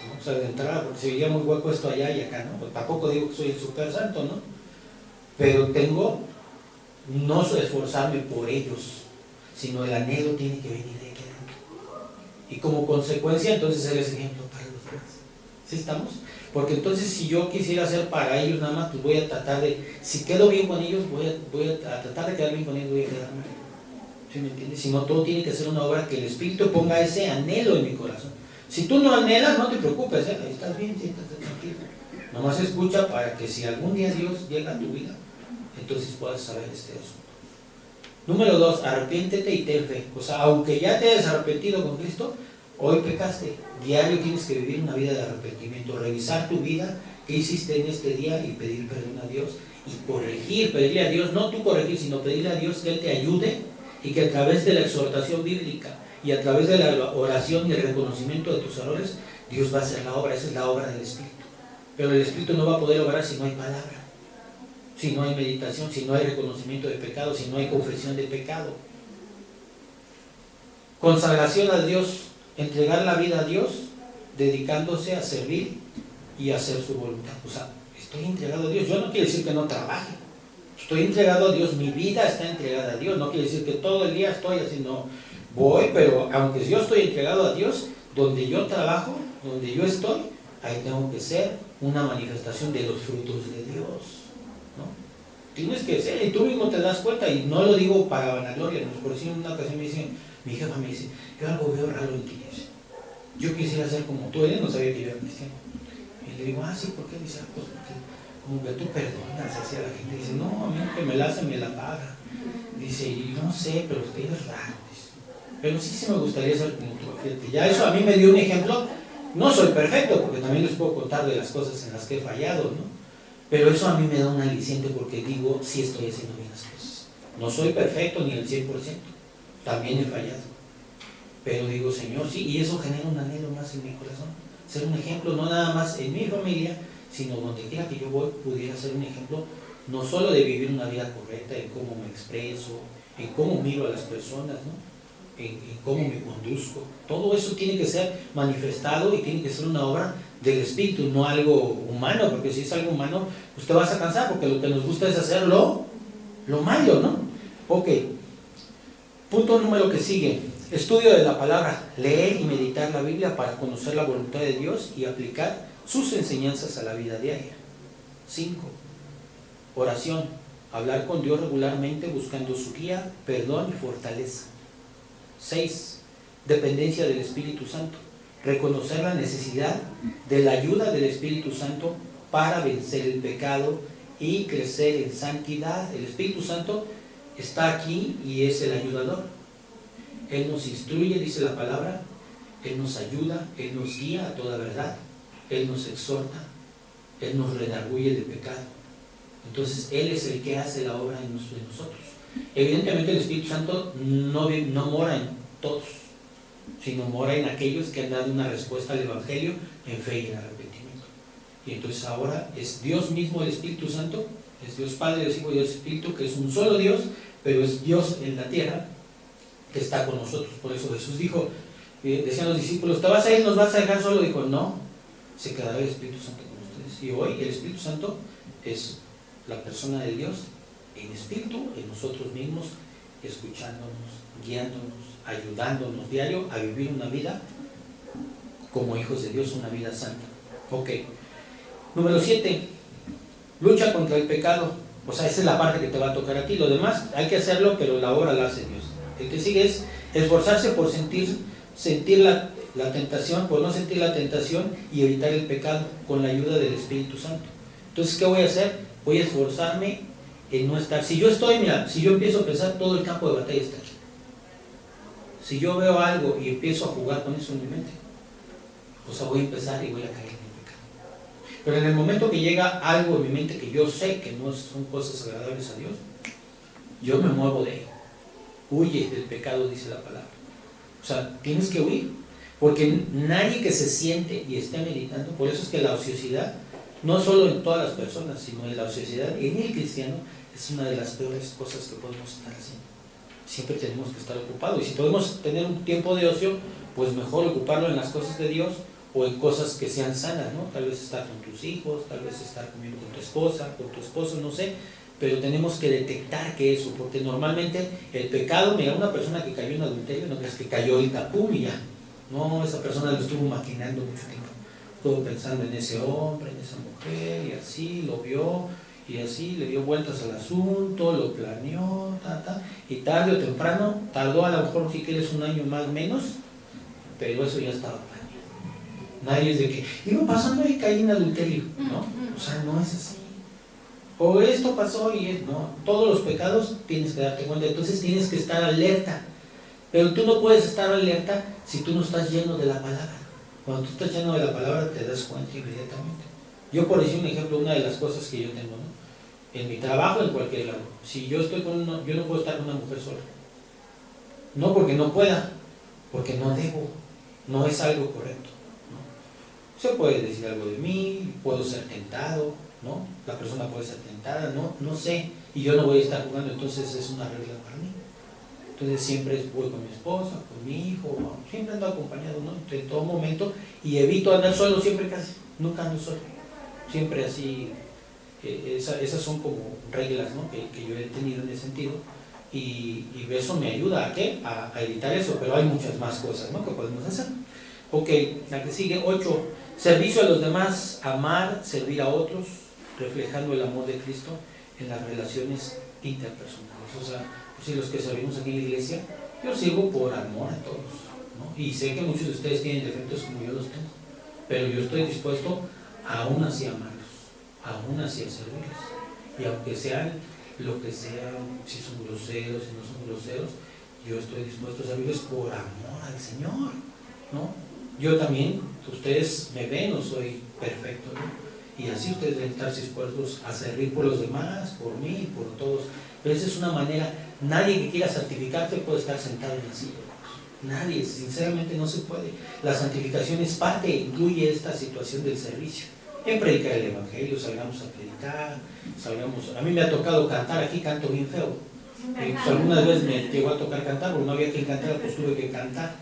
¿no? O sea, de entrada, porque se veía muy hueco esto allá y acá, ¿no? Pues tampoco digo que soy el super santo, ¿no? Pero tengo no esforzarme por ellos, sino el anhelo tiene que venir de aquí adentro. Y como consecuencia, entonces eres ejemplo para los demás. ¿Sí estamos? Porque entonces si yo quisiera hacer para ellos nada más, pues voy a tratar de, si quedo bien con ellos, voy a tratar de quedar bien con ellos, voy a quedar mal. ¿Sí me entiendes? Si no, todo tiene que ser una obra que el Espíritu ponga ese anhelo en mi corazón. Si tú no anhelas, no te preocupes, ¿eh? Ahí estás bien, siéntate tranquilo. Nomás escucha para que si algún día Dios llega a tu vida, entonces puedas saber este asunto. Número 2, arrepiéntete y ten fe. O sea, aunque ya te hayas arrepentido con Cristo, hoy pecaste. Diario tienes que vivir una vida de arrepentimiento, revisar tu vida, qué hiciste en este día y pedir perdón a Dios y corregir, pedirle a Dios, no tú corregir, sino pedirle a Dios que Él te ayude y que a través de la exhortación bíblica y a través de la oración y el reconocimiento de tus errores, Dios va a hacer la obra. Esa es la obra del Espíritu. Pero el Espíritu no va a poder obrar si no hay palabra, si no hay meditación, si no hay reconocimiento de pecado, si no hay confesión de pecado. Consagración a Dios, entregar la vida a Dios, dedicándose a servir y a hacer su voluntad. O sea, estoy entregado a Dios. Yo no quiero decir que no trabaje. Estoy entregado a Dios, mi vida está entregada a Dios. No quiere decir que todo el día estoy así, no. Voy, pero aunque yo estoy entregado a Dios, donde yo trabajo, donde yo estoy, ahí tengo que ser una manifestación de los frutos de Dios, ¿no? Tienes que ser, y tú mismo te das cuenta, y no lo digo para vanagloria, ¿no? Por si en una ocasión me dicen, mi jefa me dice, yo algo veo raro en ti. Yo quisiera ser como tú, él no sabía que yo era cristiano. Y le digo, sí, ¿por qué? Dice, pues porque como que tú perdonas hacia la gente. Dice, no, a mí que me la hace, me la paga. Dice, y no sé, pero usted es raro. Dice, pero sí me gustaría ser como tú. Fíjate, ya eso a mí me dio un ejemplo. No soy perfecto, porque también les puedo contar de las cosas en las que he fallado, ¿no? Pero eso a mí me da un aliciente porque digo, sí estoy haciendo bien las cosas. No soy perfecto ni el 100%, también he fallado. Pero digo, Señor, sí, y eso genera un anhelo más en mi corazón. Ser un ejemplo, no nada más en mi familia, sino donde quiera que yo voy, pudiera ser un ejemplo, no solo de vivir una vida correcta, en cómo me expreso, en cómo miro a las personas, ¿no? En cómo me conduzco. Todo eso tiene que ser manifestado y tiene que ser una obra del Espíritu, no algo humano, porque si es algo humano, pues te vas a cansar, porque lo que nos gusta es hacer lo malo, ¿no? Ok. Punto número que sigue. Estudio de la palabra, leer y meditar la Biblia para conocer la voluntad de Dios y aplicar sus enseñanzas a la vida diaria. 5. Oración, hablar con Dios regularmente buscando su guía, perdón y fortaleza. 6. Dependencia del Espíritu Santo, reconocer la necesidad de la ayuda del Espíritu Santo para vencer el pecado y crecer en santidad. El Espíritu Santo está aquí y es el ayudador. Él nos instruye, dice la palabra, Él nos ayuda, Él nos guía a toda verdad, Él nos exhorta, Él nos redarguye de pecado. Entonces Él es el que hace la obra en nosotros. Evidentemente el Espíritu Santo no mora en todos, sino mora en aquellos que han dado una respuesta al Evangelio en fe y en arrepentimiento. Y entonces ahora es Dios mismo el Espíritu Santo, es Dios Padre, Dios Hijo y Dios Espíritu, que es un solo Dios, pero es Dios en la tierra que está con nosotros. Por eso Jesús dijo, decían los discípulos, ¿te vas a ir, nos vas a dejar solo? Dijo, no, se quedará el Espíritu Santo con ustedes. Y hoy el Espíritu Santo es la persona de Dios en espíritu, en nosotros mismos, escuchándonos, guiándonos, ayudándonos diario a vivir una vida como hijos de Dios, una vida santa. Ok. Número 7, lucha contra el pecado. O sea, esa es la parte que te va a tocar a ti. Lo demás hay que hacerlo, pero la obra la hace Dios. El que sigue es esforzarse por sentir la tentación, por no sentir la tentación y evitar el pecado con la ayuda del Espíritu Santo. Entonces, ¿qué voy a hacer? Voy a esforzarme en no estar. Si yo empiezo a pensar, todo el campo de batalla está aquí. Si yo veo algo y empiezo a jugar con eso en mi mente, o sea, voy a empezar y voy a caer en el pecado. Pero en el momento que llega algo en mi mente que yo sé que no son cosas agradables a Dios, yo me muevo de él. Huye del pecado, dice la palabra. O sea, tienes que huir, porque nadie que se siente y esté meditando, por eso es que la ociosidad, no solo en todas las personas, sino en la ociosidad y en el cristiano, es una de las peores cosas que podemos estar haciendo. Siempre tenemos que estar ocupados, y si podemos tener un tiempo de ocio, pues mejor ocuparlo en las cosas de Dios o en cosas que sean sanas, ¿no? Tal vez estar con tus hijos, tal vez estar comiendo con tu esposa, con tu esposo, no sé, pero tenemos que detectar que eso, porque normalmente el pecado, mira, una persona que cayó en adulterio, no crees que cayó ahorita, pum, y ya. No, esa persona lo estuvo maquinando mucho tiempo. Estuvo pensando en ese hombre, en esa mujer, y así lo vio, y así le dio vueltas al asunto, lo planeó, y tarde o temprano, tardó a lo mejor si quieres un año más o menos, pero eso ya estaba planeado. Nadie es de que, iba pasando y caí en adulterio, ¿no? O sea, no es así. O esto pasó y es, no, todos los pecados tienes que darte cuenta, entonces tienes que estar alerta. Pero tú no puedes estar alerta si tú no estás lleno de la palabra. Cuando tú estás lleno de la palabra te das cuenta inmediatamente. Yo, por decir un ejemplo, una de las cosas que yo tengo, ¿no? En mi trabajo, en cualquier lado, si yo estoy yo no puedo estar con una mujer sola. No porque no pueda, porque no debo, no es algo correcto, ¿no? Se puede decir algo de mí, puedo ser tentado, ¿no? La persona puede ser tentada, no sé, y yo no voy a estar jugando, entonces es una regla para mí. Entonces siempre voy con mi esposa, con mi hijo, siempre ando acompañado, ¿no? En todo momento, y evito andar solo siempre casi, nunca ando solo, siempre así. Esas son como reglas, ¿no? que yo he tenido en ese sentido, y eso me ayuda ¿a qué? A evitar eso, pero hay muchas más cosas, ¿no? que podemos hacer. Ok, la que sigue, 8, servicio a los demás, amar, servir a otros, reflejando el amor de Cristo en las relaciones interpersonales. O sea, si los que servimos aquí en la iglesia, yo sirvo por amor a todos, ¿no? Y sé que muchos de ustedes tienen defectos como yo los tengo, pero yo estoy dispuesto aún así a amarlos, aún así a servirles, y aunque sean lo que sean, si son groseros, si no son groseros, yo estoy dispuesto a servirles por amor al Señor, ¿no? Yo también, ustedes me ven, no soy perfecto, ¿no? Y así ustedes deben estar dispuestos a servir por los demás, por mí, por todos. Pero esa es una manera. Nadie que quiera santificarte puede estar sentado en la silla. Nadie, sinceramente no se puede. La santificación es parte, incluye esta situación del servicio. En predicar el Evangelio, salgamos a predicar, a mí me ha tocado cantar, aquí canto bien feo. Pues algunas veces me llegó a tocar cantar, porque no había quien cantara, pues tuve que cantar.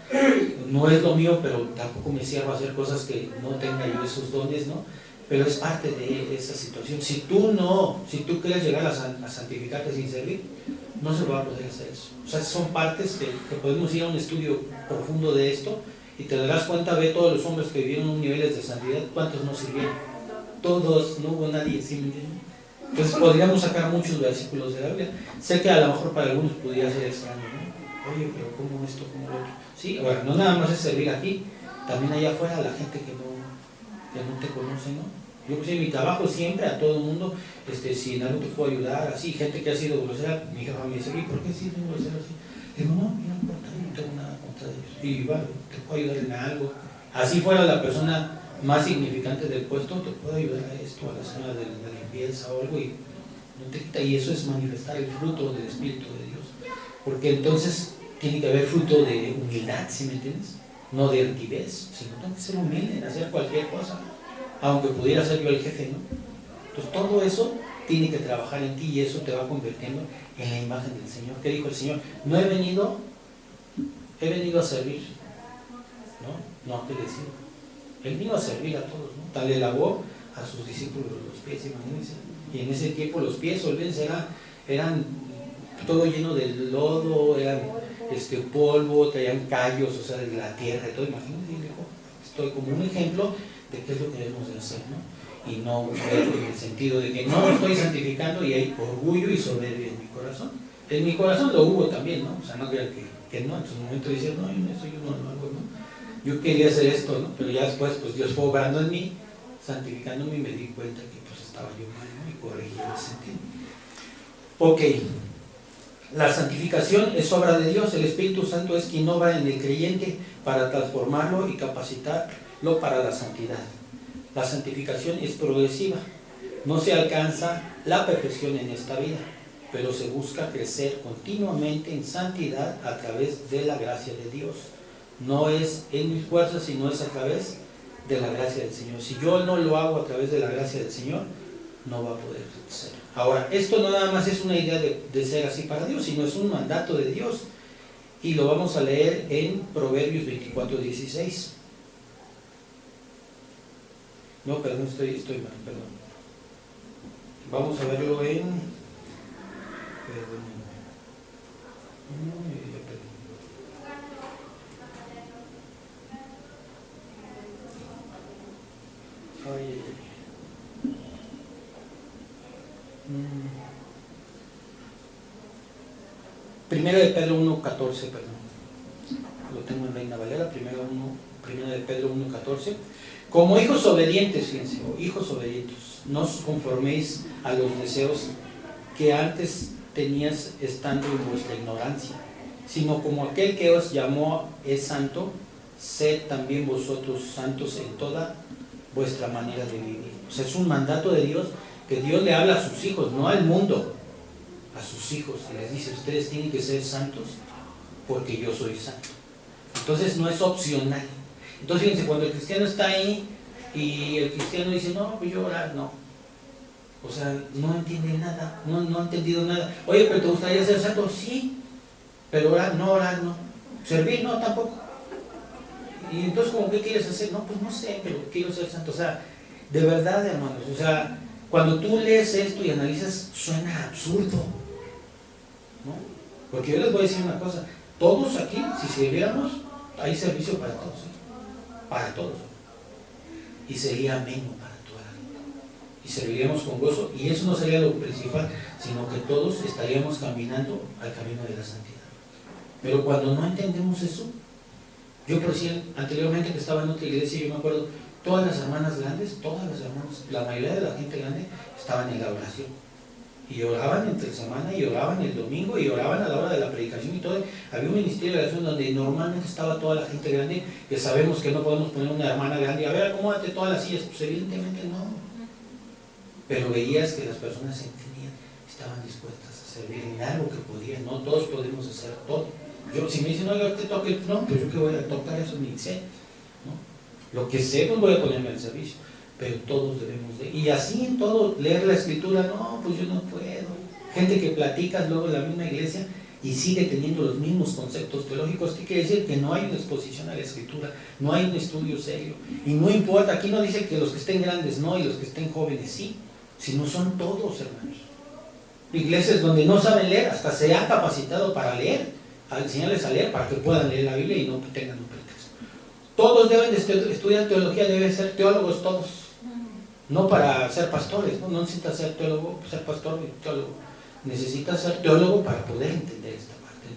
No es lo mío, pero tampoco me cierro a hacer cosas que no tenga yo esos dones, ¿no? Pero es parte de esa situación. Si tú quieres llegar a santificarte sin servir, no se va a poder hacer eso. O sea, son partes que podemos ir a un estudio profundo de esto y te darás cuenta, ve todos los hombres que vivieron unos niveles de santidad, ¿cuántos no sirvieron? Todos, no hubo nadie, ¿sí me entienden? Entonces podríamos sacar muchos versículos de la Biblia. Sé que a lo mejor para algunos pudiera ser extraño, ¿no? Oye, pero ¿cómo esto, cómo lo otro? Sí, bueno, no nada más es servir aquí, también allá afuera a la gente que no te conoce, ¿no? Yo pues en mi trabajo siempre a todo el mundo, si en algo te puedo ayudar, así, gente que ha sido grosera, mi jefa me dice, ¿y por qué sí tengo grosero así? Digo, no importa, no tengo nada contra ellos. Y bueno, te puedo ayudar en algo. Así fuera la persona más significante del puesto, te puedo ayudar a esto, a la zona de la limpieza o algo, y no te quita. Y eso es manifestar el fruto del Espíritu de Dios. Porque entonces tiene que haber fruto de humildad, ¿sí me entiendes? No de altivez, sino tengo que ser humilde en hacer cualquier cosa, aunque pudiera ser yo el jefe, ¿no? Entonces todo eso tiene que trabajar en ti y eso te va convirtiendo en la imagen del Señor. ¿Qué dijo el Señor? No he venido a servir, ¿no? No, ¿qué decir? Él vino a servir a todos, ¿no? Tal le lavó a sus discípulos los pies, imagínense. Y en ese tiempo los pies, olvídense, eran todo lleno de lodo, eran polvo, traían callos, o sea, de la tierra y todo. Imagínense, y dijo, estoy como un ejemplo de qué es lo que debemos de hacer, ¿no? Y no en el sentido de que no me estoy santificando y hay orgullo y soberbia en mi corazón. En mi corazón lo hubo también, ¿no? O sea, no crean que no, en su momento decía, no, eso yo no lo hago, ¿no? Yo quería hacer esto, ¿no? Pero ya después, pues Dios fue obrando en mí, santificándome, y me di cuenta que pues estaba yo mal, ¿no? Y corregí en ese sentido. Ok, la santificación es obra de Dios. El Espíritu Santo es quien obra en el creyente para transformarlo y capacitarlo para la santidad. La santificación es progresiva. No se alcanza la perfección en esta vida, pero se busca crecer continuamente en santidad a través de la gracia de Dios. No es en mis fuerzas, sino es a través de la gracia del Señor. Si yo no lo hago a través de la gracia del Señor, no va a poder ser. Ahora, esto no nada más es una idea de ser así para Dios, sino es un mandato de Dios. Y lo vamos a leer en Proverbios 24:16. No, perdón, estoy mal, perdón. Vamos a verlo en... Perdón. Primero de Pedro 1:14, perdón. Lo tengo en Reina Valera, primero de Pedro 1:14. Como hijos obedientes, fíjense, hijos obedientes, no os conforméis a los deseos que antes tenías estando en vuestra ignorancia, sino como aquel que os llamó es santo, sed también vosotros santos en toda vuestra manera de vivir. O sea, es un mandato de Dios, que Dios le habla a sus hijos, no al mundo, a sus hijos, y les dice, ustedes tienen que ser santos porque yo soy santo. Entonces no es opcional. Entonces fíjense, cuando el cristiano está ahí y el cristiano dice, no, pues yo orar, no. O sea, no entiende nada, no ha entendido nada. Oye, pero ¿te gustaría ser santo? Sí, pero orar no. Servir, no, tampoco. Y entonces, ¿cómo qué quieres hacer? No, pues no sé, pero quiero ser santo. O sea, de verdad, hermanos, o sea, cuando tú lees esto y analizas, suena absurdo, ¿no? Porque yo les voy a decir una cosa, todos aquí, si sirviéramos, hay servicio para todos, ¿eh? Para todos. Y sería ameno para toda la gente. Y serviríamos con gozo, y eso no sería lo principal, sino que todos estaríamos caminando al camino de la santidad. Pero cuando no entendemos eso, yo por decir anteriormente que estaba en otra iglesia, yo me acuerdo, todas las hermanas grandes, la mayoría de la gente grande estaban en la oración. Y oraban entre semana, y oraban el domingo, y oraban a la hora de la predicación y todo. Había un ministerio de oración donde normalmente estaba toda la gente grande, que sabemos que no podemos poner una hermana grande y a ver, acomódate todas las sillas. Pues evidentemente no. Pero veías que las personas entendían, estaban dispuestas a servir en algo que podían. No todos podemos hacer todo. Yo, si me dicen, no, yo te toque, no, pues yo que voy a tocar eso ni sé, ¿no? Lo que sé, pues voy a ponerme al servicio, pero todos debemos de, y así en todo, leer la escritura, no, pues yo no puedo. Gente que platica luego en la misma iglesia y sigue teniendo los mismos conceptos teológicos, ¿qué quiere decir? Que no hay una exposición a la escritura, no hay un estudio serio, y no importa, aquí no dice que los que estén grandes no, y los que estén jóvenes sí, sino son todos, hermanos. Iglesias donde no saben leer, hasta se han capacitado para leer, a enseñarles a leer para que puedan leer la Biblia y no tengan un pretexto. Todos deben de estudiar teología, deben ser teólogos todos, no para ser pastores, no necesitas ser teólogo, ser pastor y teólogo, necesitas ser teólogo para poder entender esta parte,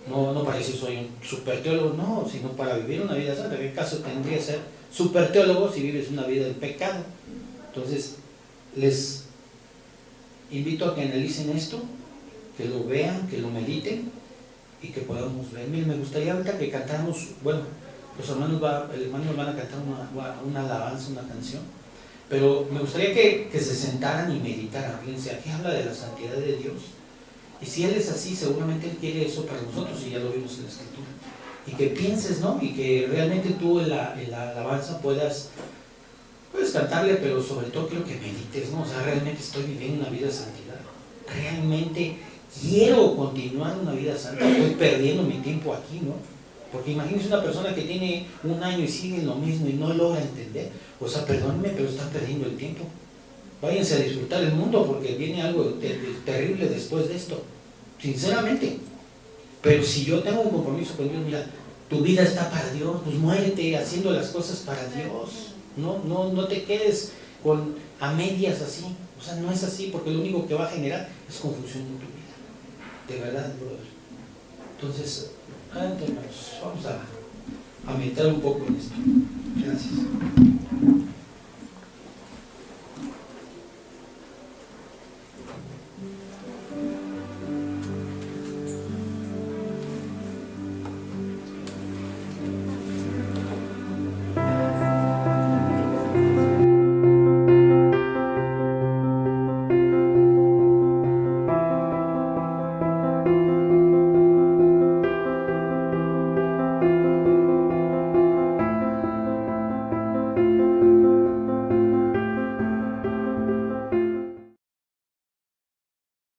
no para decir soy un super teólogo, no, sino para vivir una vida santa. ¿Qué caso tendría ser super teólogo si vives una vida de pecado? Entonces, les invito a que analicen esto, que lo vean, que lo mediten y que podamos ver. Miren, me gustaría ahorita que cantáramos, bueno, los hermanos van a cantar una alabanza, una canción, pero me gustaría que se sentaran y meditaran. Fíjense, aquí habla de la santidad de Dios, y si Él es así, seguramente Él quiere eso para nosotros, y ya lo vimos en la Escritura. Y que pienses, ¿no? Y que realmente tú en la alabanza puedes cantarle, pero sobre todo quiero que medites, ¿no? O sea, realmente estoy viviendo una vida de santidad. Realmente quiero continuar una vida santa, estoy perdiendo mi tiempo aquí, ¿no? Porque imagínense una persona que tiene un año y sigue en lo mismo y no logra entender. O sea, perdónenme, pero están perdiendo el tiempo. Váyanse a disfrutar el mundo porque viene algo terrible después de esto. Sinceramente. Pero si yo tengo un compromiso con Dios, mira, tu vida está para Dios, pues muérete haciendo las cosas para Dios. No te quedes a medias así. O sea, no es así, porque lo único que va a generar es confusión en tu vida. De verdad, brother. Entonces, adelante, hermanos, vamos a meditar un poco en esto. Gracias.